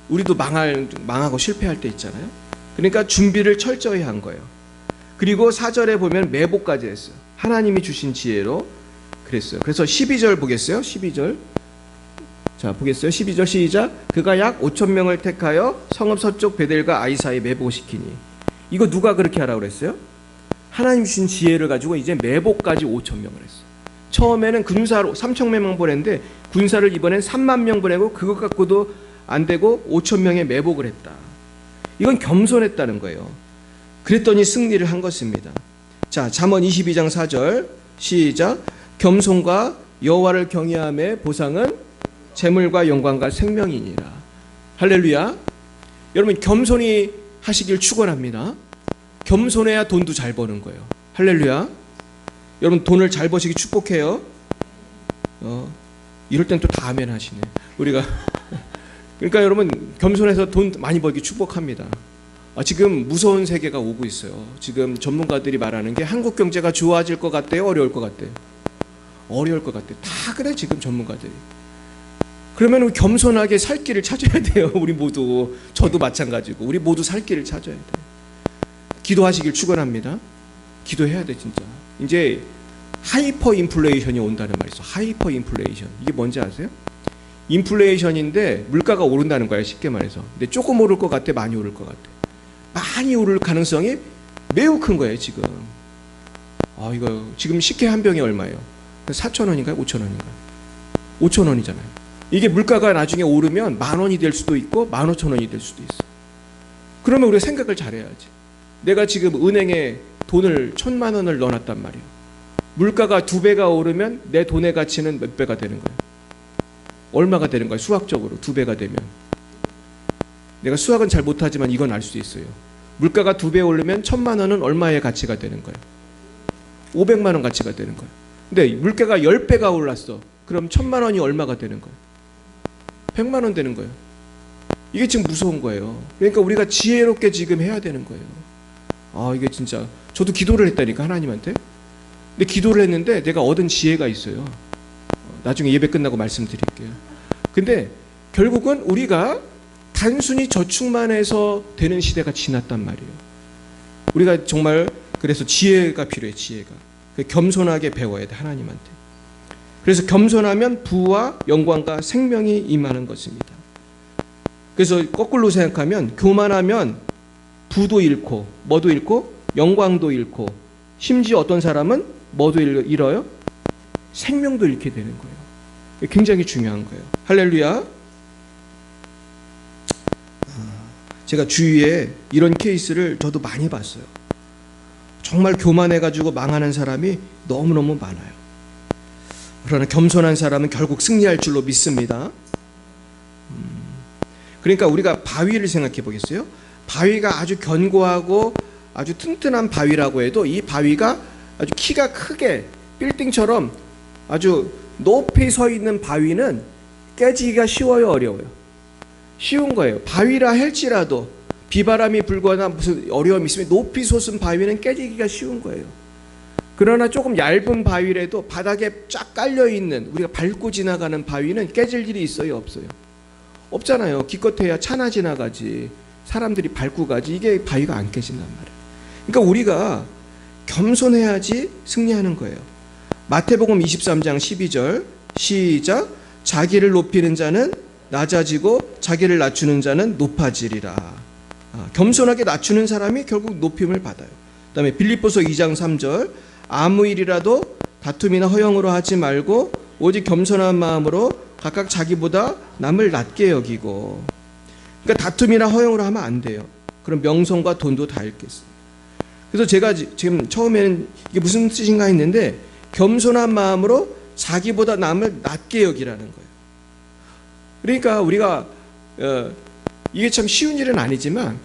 우리도 망하고 실패할 때 있잖아요. 그러니까 준비를 철저히 한 거예요. 그리고 4절에 보면 매복까지 했어요. 하나님이 주신 지혜로 그랬어요. 그래서 12절 보겠어요? 12절. 자, 보겠어요? 12절 시작. 그가 약 5천 명을 택하여 성읍 서쪽 베델과 아이 사이 매복시키니. 이거 누가 그렇게 하라고 그랬어요? 하나님 주신 지혜를 가지고 이제 매복까지 5천 명을 했어. 처음에는 군사로 3천 명 보냈는데 군사를 이번엔 3만 명 보내고 그것 갖고도 안 되고 5천 명의 매복을 했다. 이건 겸손했다는 거예요. 그랬더니 승리를 한 것입니다. 자, 잠언 22장 4절 시작. 겸손과 여호와를 경외함의 보상은 재물과 영광과 생명이니라. 할렐루야. 여러분 겸손히 하시길 축원합니다. 겸손해야 돈도 잘 버는 거예요. 할렐루야. 여러분 돈을 잘 버시기 축복해요. 이럴 땐 또 다 아멘 하시네. 우리가 그러니까 여러분 겸손해서 돈 많이 벌기 축복합니다. 지금 무서운 세계가 오고 있어요. 지금 전문가들이 말하는 게 한국 경제가 좋아질 것 같대요? 어려울 것 같대요? 어려울 것 같대요. 다 그래 지금 전문가들이. 그러면 겸손하게 살 길을 찾아야 돼요. 우리 모두. 저도 마찬가지고 우리 모두 살 길을 찾아야 돼요. 기도하시길 축원합니다. 기도해야 돼 진짜. 이제 하이퍼 인플레이션이 온다는 말이 있어. 하이퍼 인플레이션. 이게 뭔지 아세요? 인플레이션인데 물가가 오른다는 거예요. 쉽게 말해서. 근데 조금 오를 것 같아? 많이 오를 것 같아? 많이 오를 가능성이 매우 큰 거예요 지금. 이거 지금 식혜 한 병이 얼마예요? 4,000원인가요? 5,000원인가요? 5,000원이잖아요. 이게 물가가 나중에 오르면 10,000원이 될 수도 있고 15,000원이 될 수도 있어. 그러면 우리가 생각을 잘해야지. 내가 지금 은행에 돈을 1,000만 원을 넣어놨단 말이에요. 물가가 2배가 오르면 내 돈의 가치는 몇 배가 되는 거예요? 얼마가 되는 거예요? 수학적으로 2배가 되면. 내가 수학은 잘 못하지만 이건 알 수 있어요. 물가가 2배 오르면 1,000만 원은 얼마의 가치가 되는 거예요? 500만 원 가치가 되는 거예요. 근데 물가가 10배가 올랐어. 그럼 1,000만 원이 얼마가 되는 거예요? 100만 원 되는 거예요. 이게 지금 무서운 거예요. 그러니까 우리가 지혜롭게 지금 해야 되는 거예요. 이게 진짜 저도 기도를 했다니까 하나님한테. 근데 기도를 했는데 내가 얻은 지혜가 있어요. 나중에 예배 끝나고 말씀드릴게요. 근데 결국은 우리가 단순히 저축만 해서 되는 시대가 지났단 말이에요. 우리가 정말 그래서 지혜가 필요해. 지혜가. 겸손하게 배워야 돼 하나님한테. 그래서 겸손하면 부와 영광과 생명이 임하는 것입니다. 그래서 거꾸로 생각하면 교만하면 부도 잃고 뭐도 잃고 영광도 잃고 심지어 어떤 사람은 뭐도 잃어요? 생명도 잃게 되는 거예요. 굉장히 중요한 거예요. 할렐루야. 제가 주위에 이런 케이스를 저도 많이 봤어요. 정말 교만해가지고 망하는 사람이 너무너무 많아요. 그러나 겸손한 사람은 결국 승리할 줄로 믿습니다. 그러니까 우리가 바위를 생각해 보겠어요? 바위가 아주 견고하고 아주 튼튼한 바위라고 해도 이 바위가 아주 키가 크게 빌딩처럼 아주 높이 서 있는 바위는 깨지기가 쉬워요, 어려워요? 쉬운 거예요. 바위라 할지라도 비바람이 불거나 무슨 어려움이 있으면 높이 솟은 바위는 깨지기가 쉬운 거예요. 그러나 조금 얇은 바위라도 바닥에 쫙 깔려있는, 우리가 밟고 지나가는 바위는 깨질 일이 있어요, 없어요? 없잖아요. 기껏해야 차나 지나가지, 사람들이 밟고 가지, 이게 바위가 안 깨진단 말이에요. 그러니까 우리가 겸손해야지 승리하는 거예요. 마태복음 23장 12절 시작. 자기를 높이는 자는 낮아지고 자기를 낮추는 자는 높아지리라. 겸손하게 낮추는 사람이 결국 높임을 받아요. 그 다음에 빌립보서 2장 3절 아무 일이라도 다툼이나 허영으로 하지 말고 오직 겸손한 마음으로 각각 자기보다 남을 낮게 여기고. 그러니까 다툼이나 허영으로 하면 안 돼요. 그럼 명성과 돈도 다 잃겠습니다. 그래서 제가 지금 처음에는 이게 무슨 뜻인가 했는데 겸손한 마음으로 자기보다 남을 낮게 여기라는 거예요. 그러니까 우리가 이게 참 쉬운 일은 아니지만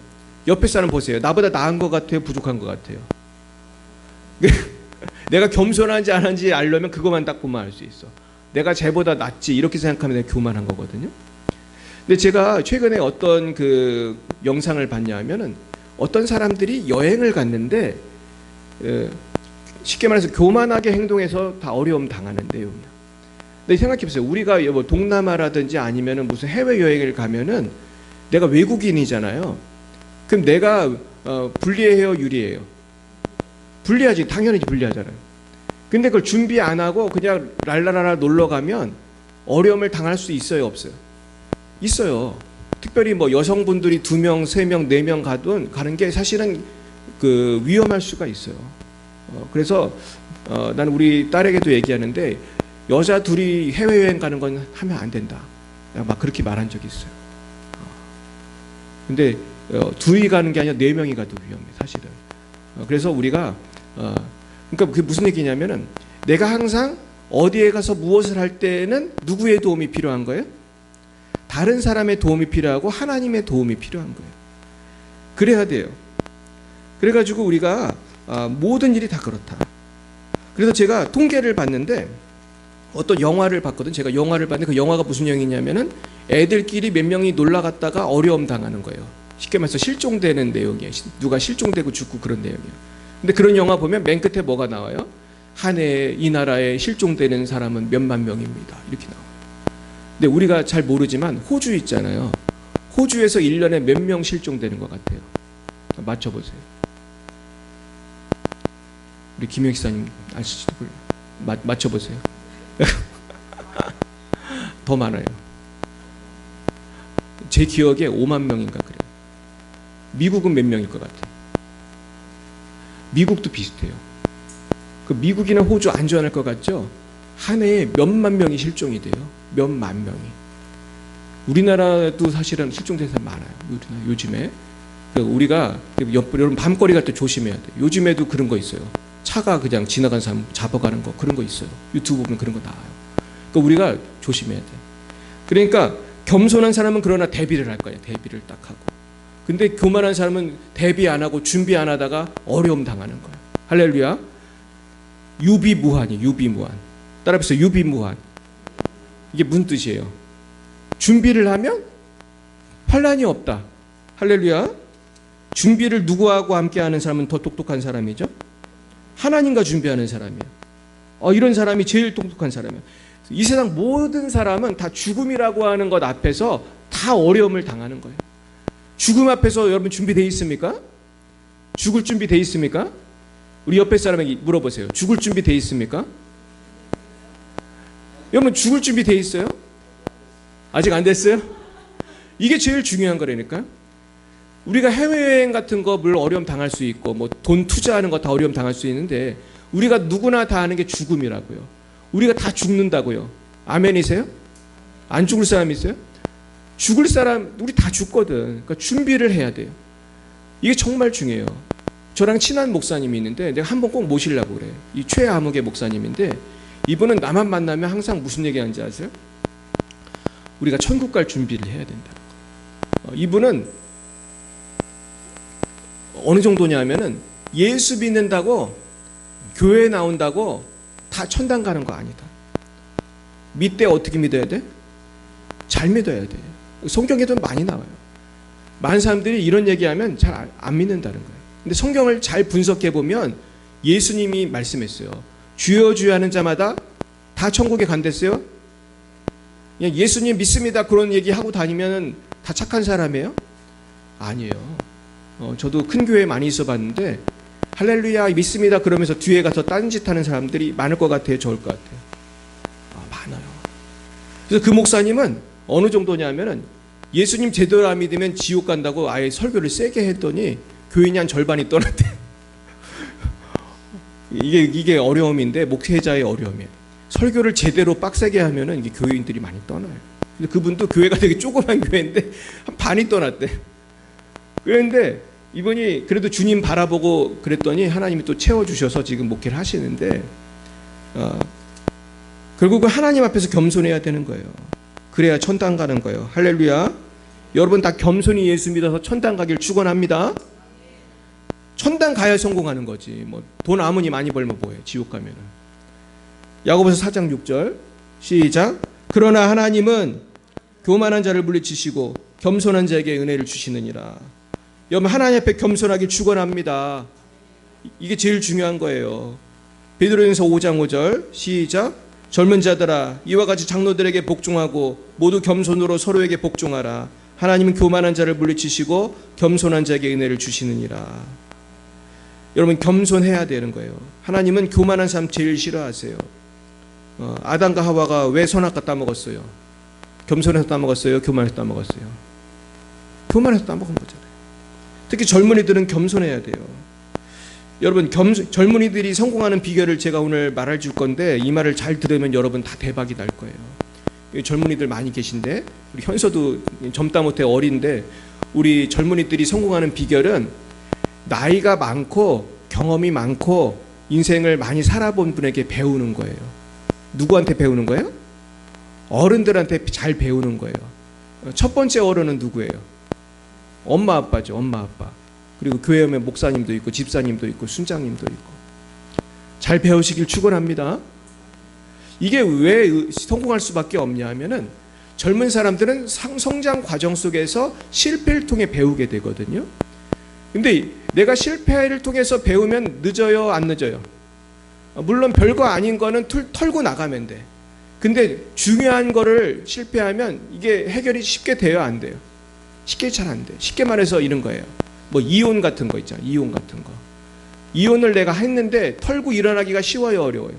옆에 사람 보세요. 나보다 나은 것 같아요? 부족한 것 같아요? 내가 겸손한지 안 한지 알려면 그것만 딱 보면 알 수 있어. 내가 쟤보다 낫지 이렇게 생각하면 내가 교만한 거거든요. 근데 제가 최근에 어떤 그 영상을 봤냐 하면은 어떤 사람들이 여행을 갔는데 쉽게 말해서 교만하게 행동해서 다 어려움 당하는 내용이야. 근데 생각해보세요. 우리가 뭐 동남아라든지 아니면은 무슨 해외 여행을 가면은 내가 외국인이잖아요. 그럼 내가 불리해요, 유리해요? 불리하지. 당연히 불리하잖아요. 근데 그걸 준비 안 하고 그냥 랄라라라 놀러 가면 어려움을 당할 수 있어요, 없어요? 있어요. 특별히 뭐 여성분들이 2명, 3명, 4명 가는 게 사실은 그 위험할 수가 있어요. 그래서 나는 우리 딸에게도 얘기하는데 여자 둘이 해외여행 가는 건 하면 안 된다. 막 그렇게 말한 적이 있어요. 근데 둘이 가는 게 아니라 4명이 가도 위험해, 사실은. 그래서 우리가 그러니까 그게 무슨 얘기냐면은 내가 항상 어디에 가서 무엇을 할 때는 누구의 도움이 필요한 거예요? 다른 사람의 도움이 필요하고 하나님의 도움이 필요한 거예요. 그래야 돼요. 그래가지고 우리가 모든 일이 다 그렇다. 그래서 제가 통계를 봤는데 어떤 영화를 봤거든. 제가 영화를 봤는데 그 영화가 무슨 영화냐면은 애들끼리 몇 명이 놀러 갔다가 어려움 당하는 거예요. 쉽게 말해서 실종되는 내용이에요. 누가 실종되고 죽고 그런 내용이에요. 근데 그런 영화 보면 맨 끝에 뭐가 나와요? 한 해에 이 나라에 실종되는 사람은 몇만 명입니다. 이렇게 나와요. 근데 우리가 잘 모르지만 호주 있잖아요. 호주에서 1년에 몇 명 실종되는 것 같아요? 맞춰보세요. 우리 김영 기사님 아실지도 몰라요. 맞춰보세요. 더 많아요. 제 기억에 5만 명인가 그래요. 미국은 몇 명일 것 같아요? 미국도 비슷해요. 그 미국이나 호주 안전할 것 같죠? 한 해에 몇만 명이 실종이 돼요. 몇만 명이. 우리나라도 사실은 실종된 사람 많아요. 요즘에. 우리가 여러분 밤거리 갈 때 조심해야 돼요. 요즘에도 그런 거 있어요. 차가 그냥 지나간 사람 잡아가는 거 그런 거 있어요. 유튜브 보면 그런 거 나와요. 그러니까 우리가 조심해야 돼요. 그러니까 겸손한 사람은 그러나 대비를 할 거예요. 대비를 딱 하고. 근데 교만한 사람은 대비 안 하고 준비 안 하다가 어려움 당하는 거예요. 할렐루야. 유비무환이 유비무환. 따라해보세요. 유비무환. 이게 무슨 뜻이에요? 준비를 하면 환난이 없다. 할렐루야. 준비를 누구하고 함께 하는 사람은 더 똑똑한 사람이죠? 하나님과 준비하는 사람이에요. 이런 사람이 제일 똑똑한 사람이에요. 이 세상 모든 사람은 다 죽음이라고 하는 것 앞에서 다 어려움을 당하는 거예요. 죽음 앞에서 여러분 준비되어 있습니까? 죽을 준비되어 있습니까? 우리 옆에 사람에게 물어보세요. 죽을 준비되어 있습니까? 여러분 죽을 준비되어 있어요? 아직 안 됐어요? 이게 제일 중요한 거라니까. 우리가 해외여행 같은 거 물론 어려움 당할 수 있고 뭐 돈 투자하는 거 다 어려움 당할 수 있는데 우리가 누구나 다 아는 게 죽음이라고요. 우리가 다 죽는다고요. 아멘이세요? 안 죽을 사람 있어요? 죽을 사람 우리 다 죽거든. 그러니까 준비를 해야 돼요. 이게 정말 중요해요. 저랑 친한 목사님이 있는데 내가 한번 꼭 모시려고 그래. 이 최아무개 목사님인데 이분은 나만 만나면 항상 무슨 얘기하는지 아세요? 우리가 천국 갈 준비를 해야 된다. 이분은 어느 정도냐면은 예수 믿는다고 교회 나온다고 다 천당 가는 거 아니다. 믿되 어떻게 믿어야 돼? 잘 믿어야 돼. 성경에도 많이 나와요. 많은 사람들이 이런 얘기하면 잘 안 믿는다는 거예요. 근데 성경을 잘 분석해 보면 예수님이 말씀했어요. 주여 주여 하는 자마다 다 천국에 간댔어요. 그냥 예수님 믿습니다 그런 얘기하고 다니면 다 착한 사람이에요? 아니에요. 저도 큰 교회 많이 있어 봤는데 할렐루야 믿습니다 그러면서 뒤에 가서 딴짓하는 사람들이 많을 것 같아요? 적을 것 같아요? 많아요. 그래서 그 목사님은 어느 정도냐면은 예수님 제대로 안 믿으면 지옥 간다고 아예 설교를 세게 했더니 교인이 한 절반이 떠났대. 이게 어려움인데 목회자의 어려움이에요. 설교를 제대로 빡세게 하면은 이게 교인들이 많이 떠나요. 근데 그분도 교회가 되게 조그만 교회인데 한 반이 떠났대. 그런데 이분이 그래도 주님 바라보고 그랬더니 하나님이 또 채워주셔서 지금 목회를 하시는데 결국은 하나님 앞에서 겸손해야 되는 거예요. 그래야 천당 가는 거예요. 할렐루야. 여러분 다 겸손히 예수 믿어서 천당 가길 축원합니다. 천당 가야 성공하는 거지. 뭐 돈 아무리 많이 벌면 뭐해. 지옥 가면은. 야고보서 4장 6절 시작. 그러나 하나님은 교만한 자를 물리치시고 겸손한 자에게 은혜를 주시느니라. 여러분 하나님 앞에 겸손하길 축원합니다. 이게 제일 중요한 거예요. 베드로전서 5장 5절 시작. 젊은 자들아 이와 같이 장로들에게 복종하고 모두 겸손으로 서로에게 복종하라. 하나님은 교만한 자를 물리치시고 겸손한 자에게 은혜를 주시느니라. 여러분 겸손해야 되는 거예요. 하나님은 교만한 사람 제일 싫어하세요. 아담과 하와가 왜 선악과 따먹었어요? 겸손해서 따먹었어요? 교만해서 따먹었어요? 교만해서 따먹은 거잖아요. 특히 젊은이들은 겸손해야 돼요. 여러분 젊은이들이 성공하는 비결을 제가 오늘 말해 줄 건데 이 말을 잘 들으면 여러분 다 대박이 날 거예요. 젊은이들 많이 계신데 우리 현서도 젊다 못해 어린데 우리 젊은이들이 성공하는 비결은 나이가 많고 경험이 많고 인생을 많이 살아본 분에게 배우는 거예요. 누구한테 배우는 거예요? 어른들한테 잘 배우는 거예요. 첫 번째 어른은 누구예요? 엄마 아빠죠. 엄마 아빠. 그리고 교회 오면 목사님도 있고 집사님도 있고 순장님도 있고. 잘 배우시길 축원합니다. 이게 왜 성공할 수밖에 없냐 하면은 젊은 사람들은 성장 과정 속에서 실패를 통해 배우게 되거든요. 근데 내가 실패를 통해서 배우면 늦어요, 안 늦어요? 물론 별거 아닌 거는 털고 나가면 돼. 근데 중요한 거를 실패하면 이게 해결이 쉽게 돼요, 안 돼요? 쉽게 잘 안 돼. 쉽게 말해서 이런 거예요. 뭐 이혼 같은 거 있잖아. 이혼 같은 거. 이혼을 내가 했는데 털고 일어나기가 쉬워요, 어려워요?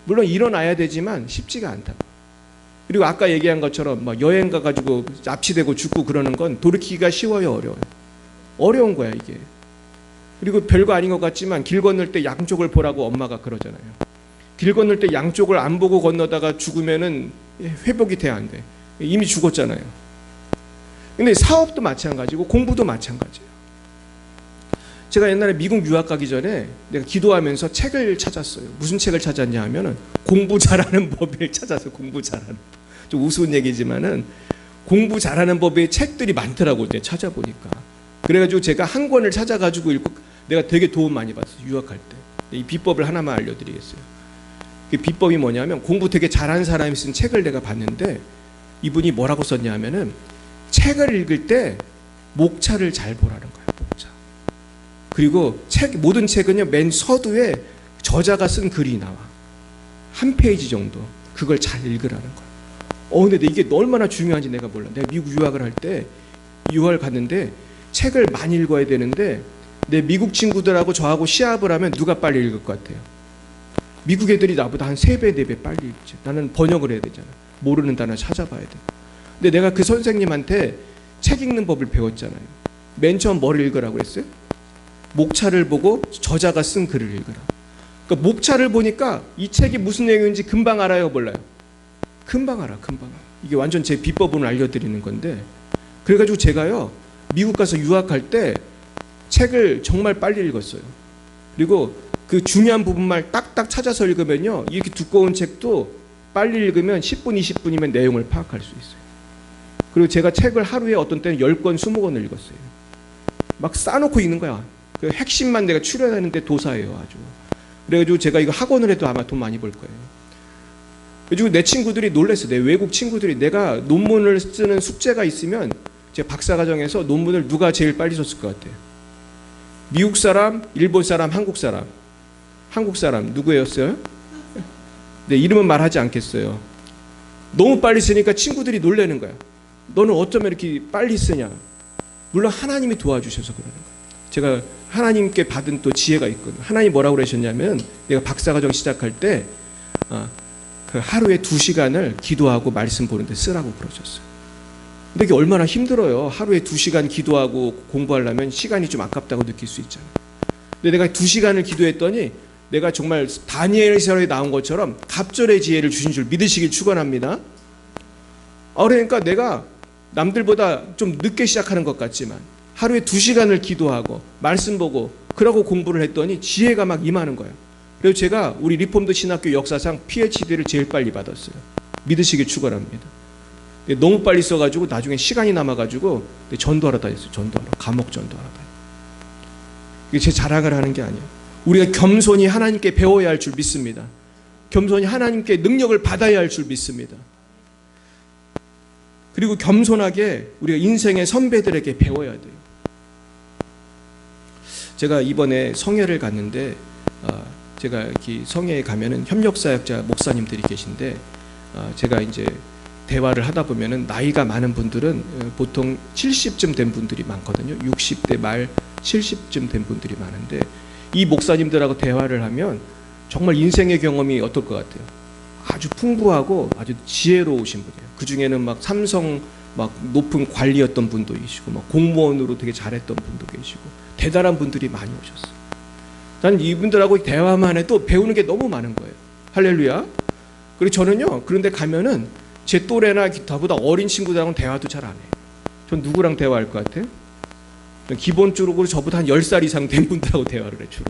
물론 일어나야 되지만 쉽지가 않다고. 그리고 아까 얘기한 것처럼 막 여행 가가지고 납치되고 죽고 그러는 건 돌이키기가 쉬워요, 어려워요? 어려운 거야 이게. 그리고 별거 아닌 것 같지만 길 건널 때 양쪽을 보라고 엄마가 그러잖아요. 길 건널 때 양쪽을 안 보고 건너다가 죽으면은 회복이 돼 안 돼. 이미 죽었잖아요. 근데 사업도 마찬가지고 공부도 마찬가지예요. 제가 옛날에 미국 유학 가기 전에 내가 기도하면서 책을 찾았어요. 무슨 책을 찾았냐 하면은 공부 잘하는 법을 찾아서 공부 잘하는 법. 좀 우스운 얘기지만은 공부 잘하는 법의 책들이 많더라고요. 내가 찾아보니까. 그래가지고 제가 한 권을 찾아가지고 읽고 내가 되게 도움 많이 받았어요. 유학할 때. 이 비법을 하나만 알려드리겠어요. 그 비법이 뭐냐면 공부 되게 잘하는 사람이 쓴 책을 내가 봤는데 이분이 뭐라고 썼냐 하면은 책을 읽을 때 목차를 잘 보라는 거예요. 목차. 그리고 모든 책은요 맨 서두에 저자가 쓴 글이 나와. 한 페이지 정도. 그걸 잘 읽으라는 거예요. 근데 이게 얼마나 중요한지 내가 몰라. 내가 미국 유학을 할 때 유학을 갔는데 책을 많이 읽어야 되는데 내 미국 친구들하고 저하고 시합을 하면 누가 빨리 읽을 것 같아요? 미국 애들이 나보다 한 3배, 4배 빨리 읽지. 나는 번역을 해야 되잖아. 모르는 단어 찾아봐야 돼. 근데 내가 그 선생님한테 책 읽는 법을 배웠잖아요. 맨 처음 뭐를 읽으라고 했어요? 목차를 보고 저자가 쓴 글을 읽으라. 그러니까 목차를 보니까 이 책이 무슨 내용인지 금방 알아요, 몰라요? 금방 알아, 금방 알아. 이게 완전 제 비법을 알려드리는 건데, 그래가지고 제가요 미국 가서 유학할 때 책을 정말 빨리 읽었어요. 그리고 그 중요한 부분만 딱딱 찾아서 읽으면요, 이렇게 두꺼운 책도 빨리 읽으면 10분, 20분이면 내용을 파악할 수 있어요. 그리고 제가 책을 하루에 어떤 때는 10권, 20권을 읽었어요. 막 싸놓고 읽는 거야. 그 핵심만 내가 추려내는데 도사예요, 아주. 그래가지고 제가 이거 학원을 해도 아마 돈 많이 벌 거예요. 그래가지고 내 친구들이 놀랐어요. 내 외국 친구들이 내가 논문을 쓰는 숙제가 있으면 제 박사과정에서 논문을 누가 제일 빨리 썼을 것 같아요? 미국 사람, 일본 사람, 한국 사람. 한국 사람 누구였어요? 네, 이름은 말하지 않겠어요. 너무 빨리 쓰니까 친구들이 놀라는 거야. 너는 어쩌면 이렇게 빨리 쓰냐? 물론 하나님이 도와주셔서 그러는 거예요. 제가 하나님께 받은 또 지혜가 있거든요. 하나님 뭐라고 그러셨냐면, 내가 박사과정 시작할 때 그 하루에 2시간을 기도하고 말씀 보는데 쓰라고 그러셨어요. 근데 이게 얼마나 힘들어요. 하루에 2시간 기도하고 공부하려면 시간이 좀 아깝다고 느낄 수 있잖아요. 근데 내가 2시간을 기도했더니 내가 정말 다니엘서에 나온 것처럼 갑절의 지혜를 주신 줄 믿으시길 축원합니다. 그러니까 내가 남들보다 좀 늦게 시작하는 것 같지만 하루에 2시간을 기도하고 말씀 보고 그러고 공부를 했더니 지혜가 막 임하는 거예요. 그래서 제가 우리 리폼드 신학교 역사상 PhD를 제일 빨리 받았어요. 믿으시길 축원합니다. 너무 빨리 써가지고 나중에 시간이 남아가지고 전도하러 다녔어요. 전도하러. 감옥 전도하러 다녔어요. 이게 제 자랑을 하는 게 아니에요. 우리가 겸손히 하나님께 배워야 할 줄 믿습니다. 겸손히 하나님께 능력을 받아야 할 줄 믿습니다. 그리고 겸손하게 우리가 인생의 선배들에게 배워야 돼요. 제가 이번에 성회를 갔는데 제가 이렇게 성회에 가면은 협력사역자 목사님들이 계신데 제가 이제 대화를 하다 보면은 나이가 많은 분들은 보통 70쯤 된 분들이 많거든요. 60대 말 70쯤 된 분들이 많은데 이 목사님들하고 대화를 하면 정말 인생의 경험이 어떨 것 같아요? 아주 풍부하고 아주 지혜로우신 분이에요. 그 중에는 막 삼성 막 높은 관리였던 분도 계시고 막 공무원으로 되게 잘했던 분도 계시고 대단한 분들이 많이 오셨어요. 난 이분들하고 대화만 해도 배우는 게 너무 많은 거예요. 할렐루야. 그리고 저는요, 그런데 가면은 제 또래나 저보다 어린 친구들하고는 대화도 잘 안 해요. 전 누구랑 대화할 것 같아요? 기본적으로 저보다 한 10살 이상 된 분들하고 대화를 해 주로.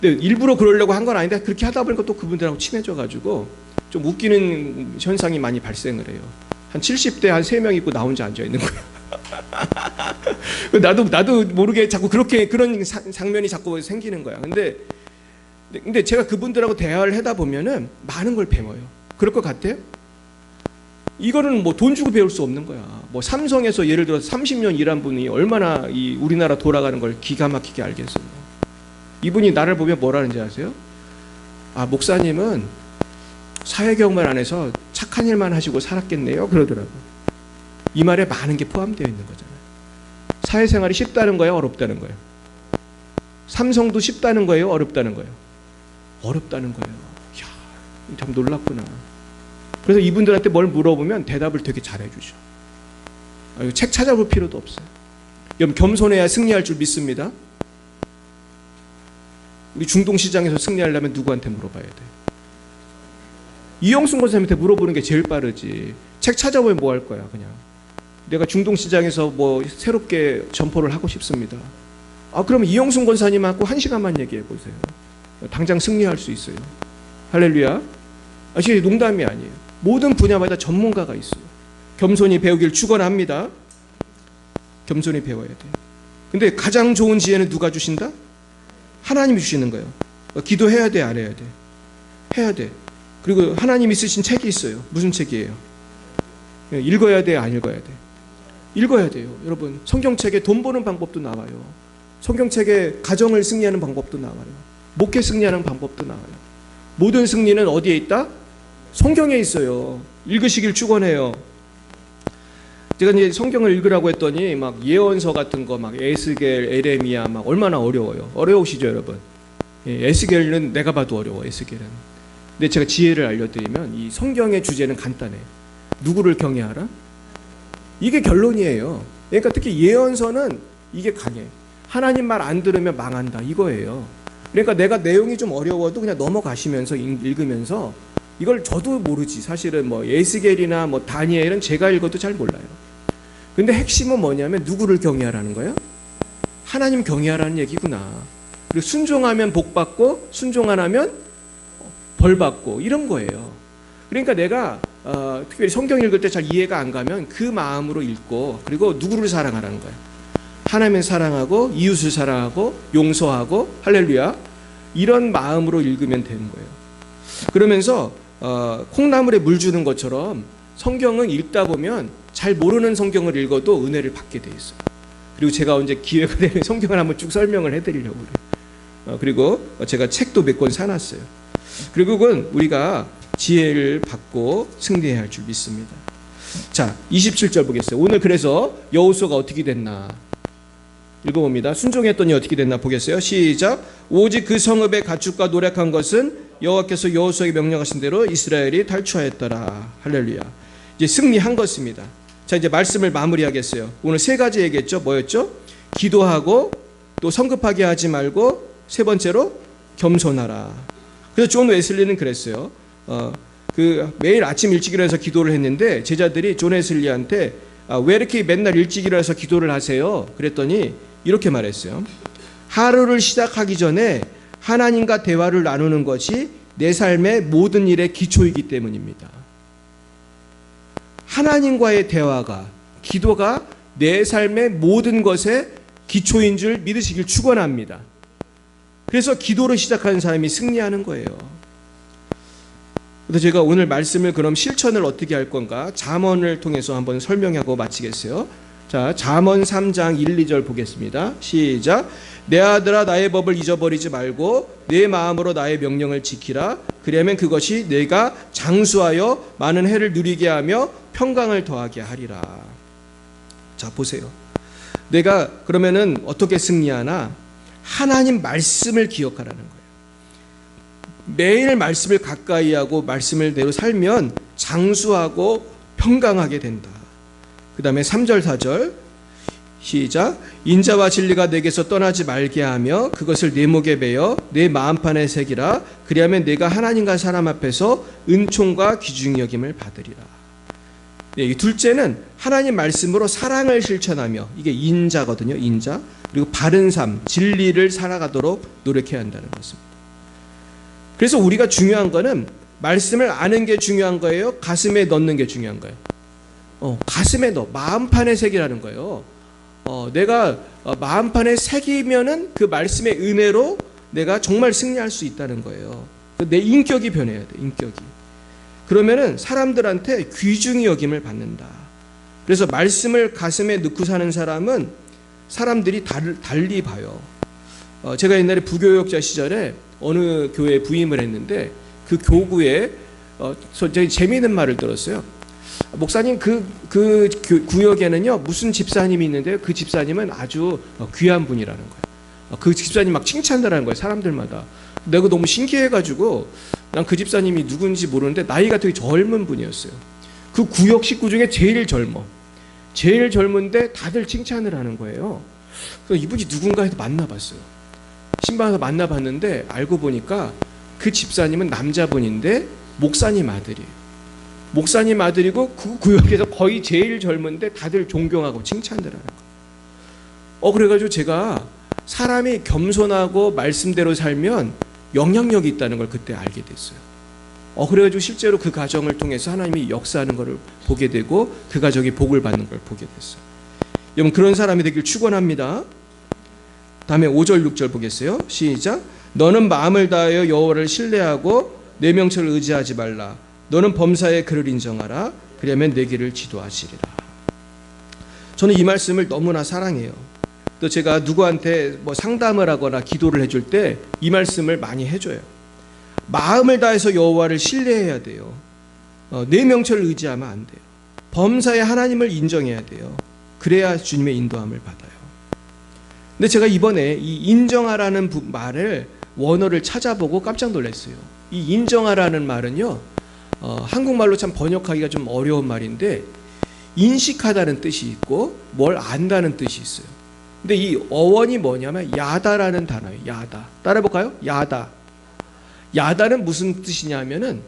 근데 일부러 그러려고 한 건 아닌데 그렇게 하다 보니까 또 그분들하고 친해져가지고 좀 웃기는 현상이 많이 발생을 해요. 한 70대 한 3명 있고 나 혼자 앉아 있는 거예요. 나도 모르게 자꾸 그렇게 그런 장면이 자꾸 생기는 거야. 근데 제가 그분들하고 대화를 하다 보면은 많은 걸 배워요. 그럴 것 같아요? 이거는 뭐 돈 주고 배울 수 없는 거야. 뭐 삼성에서 예를 들어서 30년 일한 분이 얼마나 이 우리나라 돌아가는 걸 기가 막히게 알겠어요. 이분이 나를 보면 뭐라는지 아세요? 목사님은 사회 경험을 안 해서 착한 일만 하시고 살았겠네요. 그러더라고요. 이 말에 많은 게 포함되어 있는 거잖아요. 사회생활이 쉽다는 거예요? 어렵다는 거예요? 삼성도 쉽다는 거예요? 어렵다는 거예요? 어렵다는 거예요. 이야, 참 놀랍구나. 그래서 이분들한테 뭘 물어보면 대답을 되게 잘해주죠. 책 찾아볼 필요도 없어요. 여러분, 겸손해야 승리할 줄 믿습니다. 우리 중동시장에서 승리하려면 누구한테 물어봐야 돼요? 이영순 권사님한테 물어보는 게 제일 빠르지. 책 찾아보면 뭐 할 거야, 그냥. 내가 중동시장에서 뭐 새롭게 점포를 하고 싶습니다. 그러면 이영순 권사님하고 1시간만 얘기해 보세요. 당장 승리할 수 있어요. 할렐루야. 이게 농담이 아니에요. 모든 분야마다 전문가가 있어요. 겸손히 배우길 축원합니다. 겸손히 배워야 돼요. 근데 가장 좋은 지혜는 누가 주신다? 하나님이 주시는 거예요. 기도해야 돼, 안 해야 돼? 해야 돼. 그리고 하나님이 쓰신 책이 있어요. 무슨 책이에요? 읽어야 돼, 안 읽어야 돼? 읽어야 돼요. 여러분, 성경책에 돈 버는 방법도 나와요. 성경책에 가정을 승리하는 방법도 나와요. 목회 승리하는 방법도 나와요. 모든 승리는 어디에 있다? 성경에 있어요. 읽으시길 축원해요. 제가 이제 성경을 읽으라고 했더니 막 예언서 같은 거 막 에스겔, 에레미야 막 얼마나 어려워요. 어려우시죠, 여러분? 에스겔은 내가 봐도 어려워. 에스겔은. 근데 제가 지혜를 알려드리면 이 성경의 주제는 간단해. 누구를 경외하라? 이게 결론이에요. 그러니까 특히 예언서는 이게 강해. 하나님 말 안 들으면 망한다, 이거예요. 그러니까 내가 내용이 좀 어려워도 그냥 넘어가시면서 읽으면서 이걸 저도 모르지. 사실은 뭐 에스겔이나 뭐 다니엘은 제가 읽어도 잘 몰라요. 근데 핵심은 뭐냐면 누구를 경외하라는 거예요? 하나님 경외하라는 얘기구나. 그리고 순종하면 복 받고 순종 안 하면 벌 받고 이런 거예요. 그러니까 내가 특별히 성경 읽을 때 잘 이해가 안 가면 그 마음으로 읽고, 그리고 누구를 사랑하라는 거예요? 하나님을 사랑하고 이웃을 사랑하고 용서하고 할렐루야, 이런 마음으로 읽으면 되는 거예요. 그러면서 콩나물에 물 주는 것처럼 성경은 읽다 보면 잘 모르는 성경을 읽어도 은혜를 받게 돼 있어요. 그리고 제가 언제 기회가 되면 성경을 한번 쭉 설명을 해드리려고 그래요. 그리고 제가 책도 몇 권 사놨어요. 그리고 그건 우리가 지혜를 받고 승리해야 할 줄 믿습니다. 자, 27절 보겠어요. 오늘 그래서 여호수아가 어떻게 됐나 읽어봅니다. 순종했더니 어떻게 됐나 보겠어요. 시작. 오직 그 성읍의 가축과 노력한 것은 여호와께서 여호수아에게 명령하신 대로 이스라엘이 탈취하였더라. 할렐루야. 이제 승리한 것입니다. 자, 이제 말씀을 마무리하겠어요. 오늘 세 가지 얘기했죠. 뭐였죠? 기도하고, 또 성급하게 하지 말고, 세 번째로 겸손하라. 그래서 존 웨슬리는 그랬어요. 매일 아침 일찍 일어나서 기도를 했는데 제자들이 존 웨슬리한테 왜 이렇게 맨날 일찍 일어나서 기도를 하세요? 그랬더니 이렇게 말했어요. 하루를 시작하기 전에 하나님과 대화를 나누는 것이 내 삶의 모든 일의 기초이기 때문입니다. 하나님과의 대화가, 기도가 내 삶의 모든 것의 기초인 줄 믿으시길 축원합니다. 그래서 기도를 시작하는 사람이 승리하는 거예요. 그래서 제가 오늘 말씀을 그럼 실천을 어떻게 할 건가? 잠언을 통해서 한번 설명하고 마치겠어요. 자, 잠언 3장 1, 2절 보겠습니다. 시작. 내 아들아 나의 법을 잊어버리지 말고 내 마음으로 나의 명령을 지키라. 그리하면 그것이 내가 장수하여 많은 해를 누리게 하며 평강을 더하게 하리라. 자, 보세요. 내가 그러면은 어떻게 승리하나? 하나님 말씀을 기억하라는 거예요. 매일 말씀을 가까이 하고 말씀을대로 살면 장수하고 평강하게 된다. 그 다음에 3절 4절 시작. 인자와 진리가 내게서 떠나지 말게 하며 그것을 내 목에 베어 내 마음판에 새기라. 그리하면 내가 하나님과 사람 앞에서 은총과 귀중히 여김을 받으리라. 네, 이 둘째는 하나님 말씀으로 사랑을 실천하며, 이게 인자거든요. 인자. 그리고 바른 삶, 진리를 살아가도록 노력해야 한다는 것입니다. 그래서 우리가 중요한 거는 말씀을 아는 게 중요한 거예요? 가슴에 넣는 게 중요한 거예요? 가슴에 넣어. 마음판에 새기라는 거예요. 내가 마음판에 새기면은 그 말씀의 은혜로 내가 정말 승리할 수 있다는 거예요. 내 인격이 변해야 돼. 인격이. 그러면은 사람들한테 귀중히 여김을 받는다. 그래서 말씀을 가슴에 넣고 사는 사람은 사람들이 달리 봐요. 제가 옛날에 부교역자 시절에 어느 교회에 부임을 했는데 그 교구에 되게 재미있는 말을 들었어요. 목사님, 그 구역에는요 무슨 집사님이 있는데요, 그 집사님은 아주 귀한 분이라는 거예요. 그 집사님 막 칭찬하라는 거예요, 사람들마다. 내가 너무 신기해가지고 난 그 집사님이 누군지 모르는데 나이가 되게 젊은 분이었어요. 그 구역 식구 중에 제일 젊은데 다들 칭찬을 하는 거예요. 그래서 이분이 누군가 해서 만나봤어요. 신방에서 만나봤는데 알고 보니까 그 집사님은 남자분인데 목사님 아들이에요. 목사님 아들이고 그 구역에서 거의 제일 젊은데 다들 존경하고 칭찬을 하는 거예요. 그래가지고 제가 사람이 겸손하고 말씀대로 살면 영향력이 있다는 걸 그때 알게 됐어요. 그래가지고 실제로 그 가정을 통해서 하나님이 역사하는 것을 보게 되고 그 가족이 복을 받는 걸 보게 됐어요. 여러분, 그런 사람이 되길 축원합니다. 다음에 5절 6절 보겠어요. 시작. 너는 마음을 다하여 여호와를 신뢰하고 내 명철을 의지하지 말라. 너는 범사의 그를 인정하라. 그리하면 내 길을 지도하시리라. 저는 이 말씀을 너무나 사랑해요. 또 제가 누구한테 상담을 하거나 기도를 해줄 때 이 말씀을 많이 해줘요. 마음을 다해서 여호와를 신뢰해야 돼요. 내 명철을 의지하면 안 돼요. 범사의 하나님을 인정해야 돼요. 그래야 주님의 인도함을 받아요. 근데 제가 이번에 이 인정하라는 말을 원어를 찾아보고 깜짝 놀랐어요. 이 인정하라는 말은요, 한국말로 참 번역하기가 좀 어려운 말인데 인식하다는 뜻이 있고 뭘 안다는 뜻이 있어요. 근데 이 어원이 뭐냐면 야다라는 단어예요. 야다. 따라해볼까요? 야다. 야다는 무슨 뜻이냐면은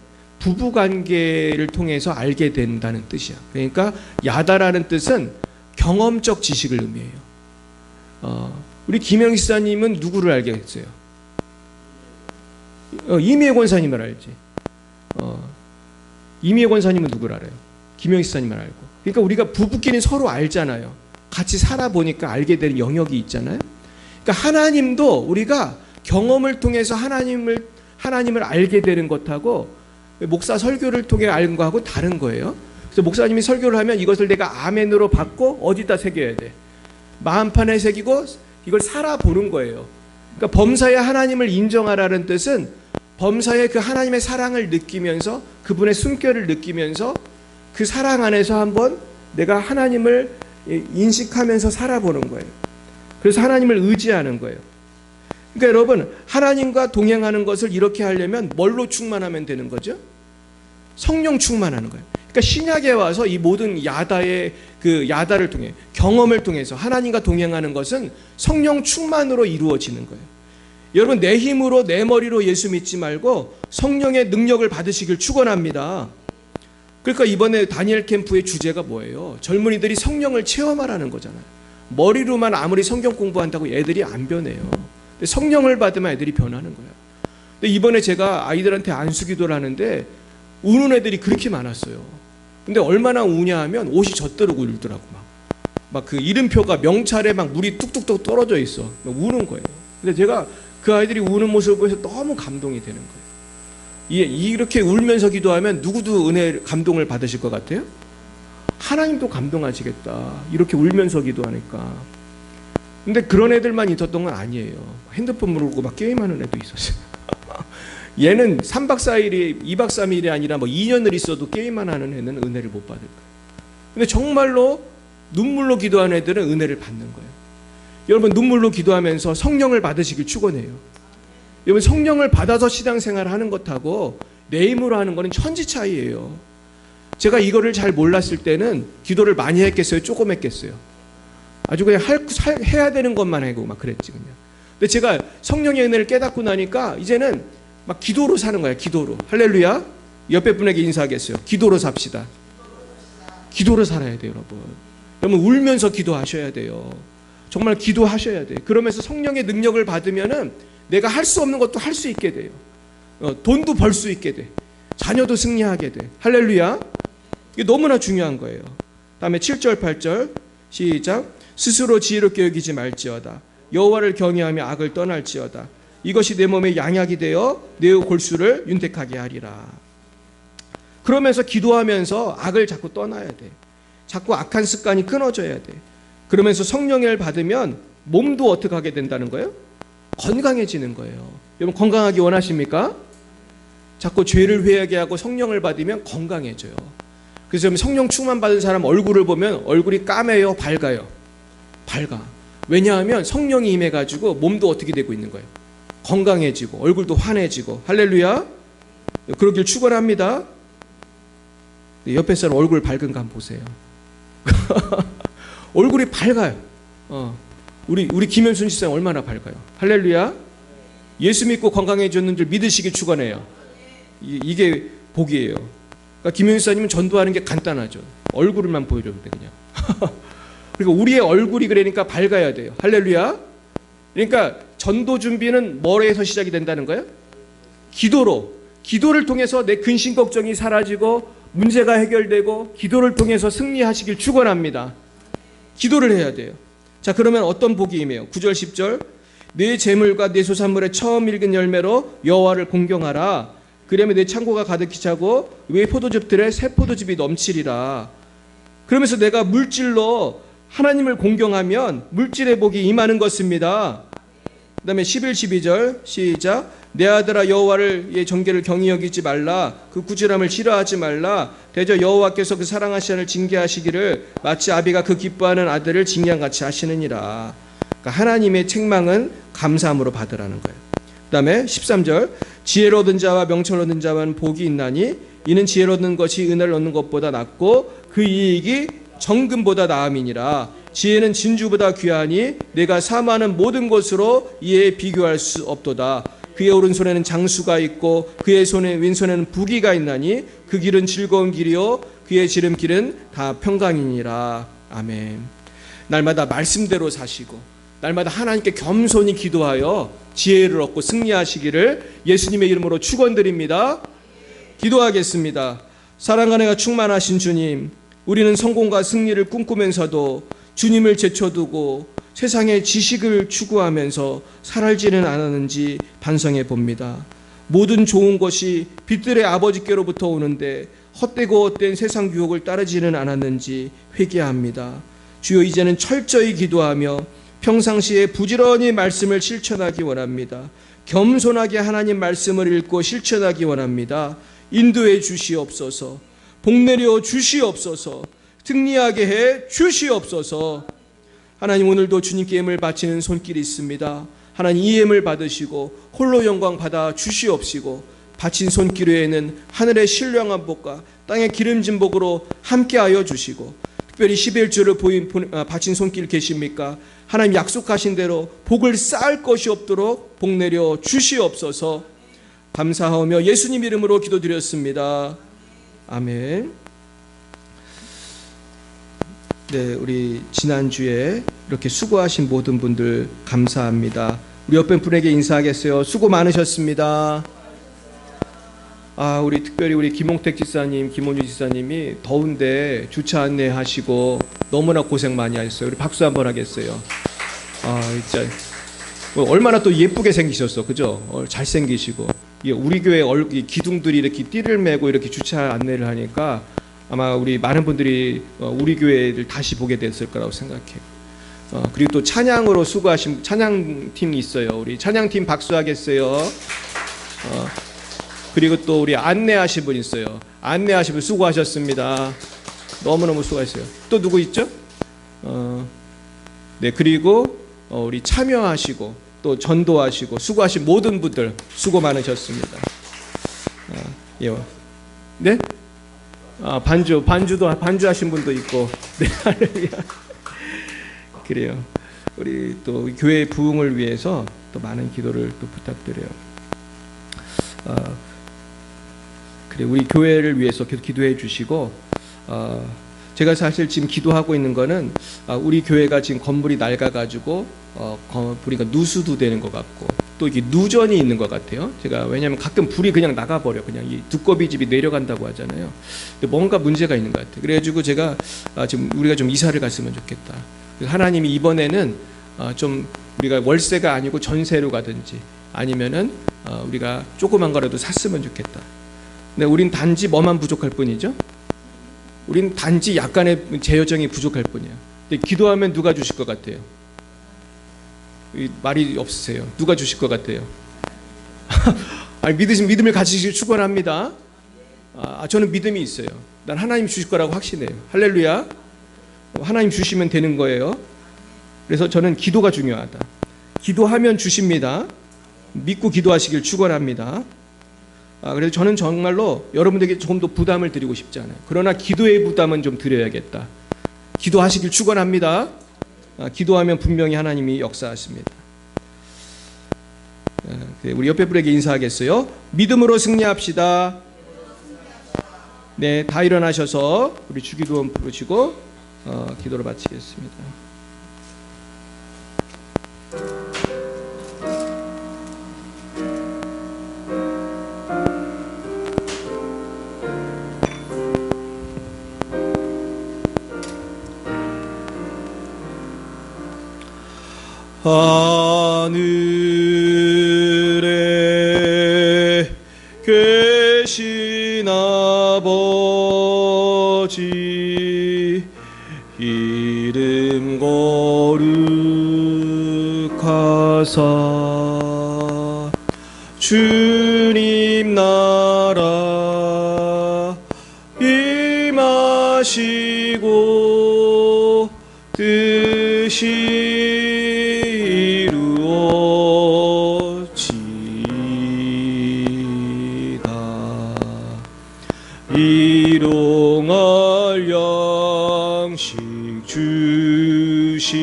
부부 관계를 통해서 알게 된다는 뜻이야. 그러니까 야다라는 뜻은 경험적 지식을 의미해요. 우리 김영희 지사님은 누구를 알겠어요? 이미혜 권사님을 알지. 이미혜 권사님은 누구를 알아요? 김영희 지사님을 알고. 그러니까 우리가 부부끼리 서로 알잖아요. 같이 살아보니까 알게 되는 영역이 있잖아요. 그러니까 하나님도 우리가 경험을 통해서 하나님을 알게 되는 것하고 목사 설교를 통해 아는 거하고 다른 거예요. 그래서 목사님이 설교를 하면 이것을 내가 아멘으로 받고 어디다 새겨야 돼? 마음판에 새기고 이걸 살아보는 거예요. 그러니까 범사에 하나님을 인정하라는 뜻은 범사에 그 하나님의 사랑을 느끼면서 그분의 숨결을 느끼면서 그 사랑 안에서 한번 내가 하나님을 인식하면서 살아보는 거예요. 그래서 하나님을 의지하는 거예요. 그러니까 여러분, 하나님과 동행하는 것을 이렇게 하려면 뭘로 충만하면 되는 거죠? 성령 충만하는 거예요. 그러니까 신약에 와서 이 모든 야다의 그 야다를 통해 경험을 통해서 하나님과 동행하는 것은 성령 충만으로 이루어지는 거예요. 여러분, 내 힘으로 내 머리로 예수 믿지 말고 성령의 능력을 받으시길 축원합니다. 그러니까 이번에 다니엘 캠프의 주제가 뭐예요? 젊은이들이 성령을 체험하라는 거잖아요. 머리로만 아무리 성경 공부한다고 애들이 안 변해요. 근데 성령을 받으면 애들이 변하는 거예요. 근데 이번에 제가 아이들한테 안수기도를 하는데 우는 애들이 그렇게 많았어요. 근데 얼마나 우냐 하면 옷이 젖도록 울더라고. 막 그 이름표가 명찰에 막 물이 뚝뚝뚝 떨어져 있어. 막 우는 거예요. 근데 제가 그 아이들이 우는 모습을 보면서 너무 감동이 되는 거예요. 이렇게 울면서 기도하면 누구도 은혜 감동을 받으실 것 같아요? 하나님도 감동하시겠다. 이렇게 울면서 기도하니까. 근데 그런 애들만 있었던 건 아니에요. 핸드폰 물고 막 게임하는 애도 있었어요. 얘는 3박 4일이 2박 3일이 아니라 뭐 2년을 있어도 게임만 하는 애는 은혜를 못 받을 거예요. 근데 정말로 눈물로 기도하는 애들은 은혜를 받는 거예요. 여러분, 눈물로 기도하면서 성령을 받으시길 축원해요. 여러분, 성령을 받아서 신앙생활을 하는 것하고 내 힘으로 하는 거는 천지 차이예요. 제가 이거를 잘 몰랐을 때는 기도를 많이 했겠어요? 조금 했겠어요? 아주 그냥 해야 되는 것만 하고 막 그랬지 그냥. 근데 제가 성령의 은혜를 깨닫고 나니까 이제는 막 기도로 사는 거야. 기도로. 할렐루야. 옆에 분에게 인사하겠어요. 기도로 삽시다. 기도로 살아야 돼요, 여러분. 여러분, 울면서 기도하셔야 돼요. 정말 기도하셔야 돼요. 그러면서 성령의 능력을 받으면은 내가 할 수 없는 것도 할 수 있게 돼요. 돈도 벌 수 있게 돼. 자녀도 승리하게 돼. 할렐루야. 이게 너무나 중요한 거예요. 다음에 7절 8절 시작. 스스로 지혜롭게 여기지 말지어다. 여호와를 경외하며 악을 떠날지어다. 이것이 내 몸에 양약이 되어 내 골수를 윤택하게 하리라. 그러면서 기도하면서 악을 자꾸 떠나야 돼. 자꾸 악한 습관이 끊어져야 돼. 그러면서 성령을 받으면 몸도 어떻게 하게 된다는 거예요? 건강해지는 거예요. 여러분, 건강하기 원하십니까? 자꾸 죄를 회개하게 하고 성령을 받으면 건강해져요. 그래서 성령 충만 받은 사람 얼굴을 보면 얼굴이 까매요, 밝아요? 밝아. 왜냐하면 성령이 임해가지고 몸도 어떻게 되고 있는 거예요? 건강해지고 얼굴도 환해지고. 할렐루야. 그러길 축원합니다. 옆에 사람 얼굴 밝은가 한번 보세요. 얼굴이 밝아요. 우리 김현순 씨상 얼마나 밝아요. 할렐루야. 예수 믿고 건강해졌는 줄 믿으시기 축원해요. 이게 복이에요. 그러니까 김현순 씨사님은 전도하는 게 간단하죠. 얼굴만 보여주면 돼 그냥. 그러니까 우리의 얼굴이 그러니까 밝아야 돼요. 할렐루야. 그러니까 전도 준비는 뭐에서 시작이 된다는 거예요? 기도로. 기도를 통해서 내 근심 걱정이 사라지고 문제가 해결되고 기도를 통해서 승리하시길 축원합니다. 기도를 해야 돼요. 자, 그러면 어떤 복이 임해요? 9절 10절. 내 재물과 내 소산물의 처음 익은 열매로 여호와를 공경하라. 그러면 내 창고가 가득히 차고 외 포도즙들의 새 포도즙이 넘치리라. 그러면서 내가 물질로 하나님을 공경하면 물질의 복이 임하는 것입니다. 그 다음에 11, 12절 시작. 내 아들아 여호와의 정죄를 경히 여기지 말라. 그 꾸지람을 싫어하지 말라. 대저 여호와께서 그 사랑하시는 징계하시기를 마치 아비가 그 기뻐하는 아들을 징계한같이 하시느니라. 그러니까 하나님의 책망은 감사함으로 받으라는 거예요. 그 다음에 13절. 지혜를 얻은 자와 명철을 얻은 자와는 복이 있나니 이는 지혜를 얻는 것이 은혜를 얻는 것보다 낫고 그 이익이 정금보다 나음이니라. 지혜는 진주보다 귀하니 내가 사모하는 모든 것으로 이에 비교할 수 없도다. 그의 오른손에는 장수가 있고 그의 왼손에는 부귀가 있나니 그 길은 즐거운 길이요 그의 지름길은 다 평강이니라. 아멘. 날마다 말씀대로 사시고 날마다 하나님께 겸손히 기도하여 지혜를 얻고 승리하시기를 예수님의 이름으로 축원드립니다. 기도하겠습니다. 사랑과 은혜가 충만하신 주님, 우리는 성공과 승리를 꿈꾸면서도 주님을 제쳐두고 세상의 지식을 추구하면서 살지는 않았는지 반성해 봅니다. 모든 좋은 것이 빛들의 아버지께로부터 오는데 헛되고 헛된 세상 유혹을 따르지는 않았는지 회개합니다. 주여, 이제는 철저히 기도하며 평상시에 부지런히 말씀을 실천하기 원합니다. 겸손하게 하나님 말씀을 읽고 실천하기 원합니다. 인도해 주시옵소서. 복내려 주시옵소서. 승리하게 해 주시옵소서. 하나님, 오늘도 주님께 예물 바치는 손길이 있습니다. 하나님, 이 예물 받으시고 홀로 영광 받아 주시옵시고 바친 손길 외에는 하늘의 신령한 복과 땅의 기름진 복으로 함께하여 주시고, 특별히 11주를 바친 손길 계십니까? 하나님 약속하신 대로 복을 쌓을 것이 없도록 복 내려 주시옵소서. 감사하며 예수님 이름으로 기도드렸습니다. 아멘. 네, 우리 지난주에 이렇게 수고하신 모든 분들 감사합니다. 우리 옆에 분에게 인사하겠어요. 수고 많으셨습니다. 우리 특별히 우리 김홍택 지사님, 김원주 지사님이 더운데 주차 안내하시고 너무나 고생 많이 하셨어요. 우리 박수 한번 하겠어요. 진짜 얼마나 또 예쁘게 생기셨어, 그죠? 잘생기시고. 우리 교회 기둥들이 이렇게 띠를 메고 이렇게 주차 안내를 하니까 아마 우리 많은 분들이 우리 교회를 다시 보게 됐을 거라고 생각해요. 그리고 또 찬양으로 수고하신 찬양팀이 있어요. 우리 찬양팀 박수하겠어요. 그리고 또 우리 안내하신 분 있어요. 안내하신 분 수고하셨습니다. 너무너무 수고하셨어요. 또 누구 있죠? 네, 그리고 우리 참여하시고 또 전도하시고 수고하신 모든 분들 수고 많으셨습니다. 예. 네? 반주하신 분도 있고. 네, 할렐루야. 그래요. 우리 또 교회 부흥을 위해서 또 많은 기도를 또 부탁드려요. 그래, 우리 교회를 위해서 계속 기도해 주시고, 제가 사실 지금 기도하고 있는 거는 우리 교회가 지금 건물이 낡아가지고 보니까 누수도 되는 것 같고 또 이게 누전이 있는 것 같아요. 제가 왜냐하면 가끔 불이 그냥 나가버려. 그냥 이 두꺼비 집이 내려간다고 하잖아요. 근데 뭔가 문제가 있는 것 같아요. 그래가지고 제가 지금 우리가 좀 이사를 갔으면 좋겠다. 하나님이 이번에는 좀 우리가 월세가 아니고 전세로 가든지 아니면은 우리가 조그만 거라도 샀으면 좋겠다. 근데 우린 단지 뭐만 부족할 뿐이죠. 우린 단지 약간의 재여정이 부족할 뿐이에요. 근데 기도하면 누가 주실 것 같아요? 말이 없으세요. 누가 주실 것 같아요? 믿음을 가지시길 축원합니다. 저는 믿음이 있어요. 난 하나님 주실 거라고 확신해요. 할렐루야. 하나님 주시면 되는 거예요. 그래서 저는 기도가 중요하다. 기도하면 주십니다. 믿고 기도하시길 축원합니다. 그래서 저는 정말로 여러분들에게 조금 더 부담을 드리고 싶지 않아요. 그러나 기도의 부담은 좀 드려야겠다. 기도하시길 축원합니다. 기도하면 분명히 하나님이 역사하십니다. 우리 옆에 분에게 인사하겠어요. 믿음으로 승리합시다. 네, 다 일어나셔서 우리 주기도원 부르시고 기도를 마치겠습니다. 하늘에 계신 아버지 이름 거룩하사 주님 나라 임하시고 뜻이 일용할 양식 주시고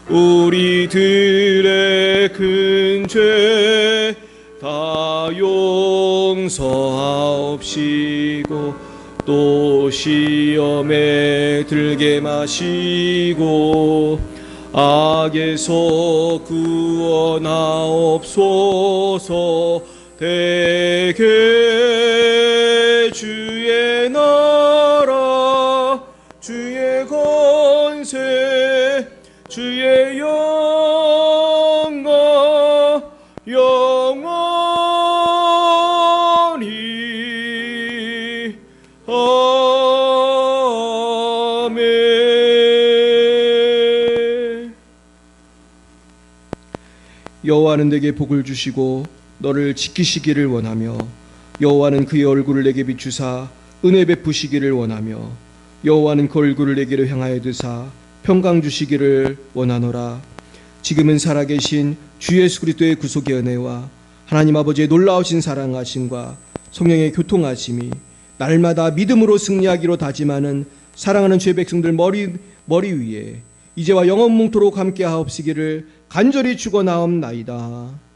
우리들의 큰 죄 다 용서하옵시고 또 시험에 들게 마시고 악에서 구원하옵소서. 대개 주의 나라 주의 권세 주의 영광 영원히 아멘. 여호와는 내게 복을 주시고 너를 지키시기를 원하며 여호와는 그의 얼굴을 내게 비추사 은혜 베푸시기를 원하며 여호와는 그 얼굴을 내게로 향하여 드사 평강 주시기를 원하노라. 지금은 살아계신 주 예수 그리스도의 구속의 은혜와 하나님 아버지의 놀라우신 사랑하심과 성령의 교통하심이 날마다 믿음으로 승리하기로 다짐하는 사랑하는 죄 백성들 머리 위에 이제와 영원뭉토록 함께 하옵시기를 간절히 축원하옵나이다.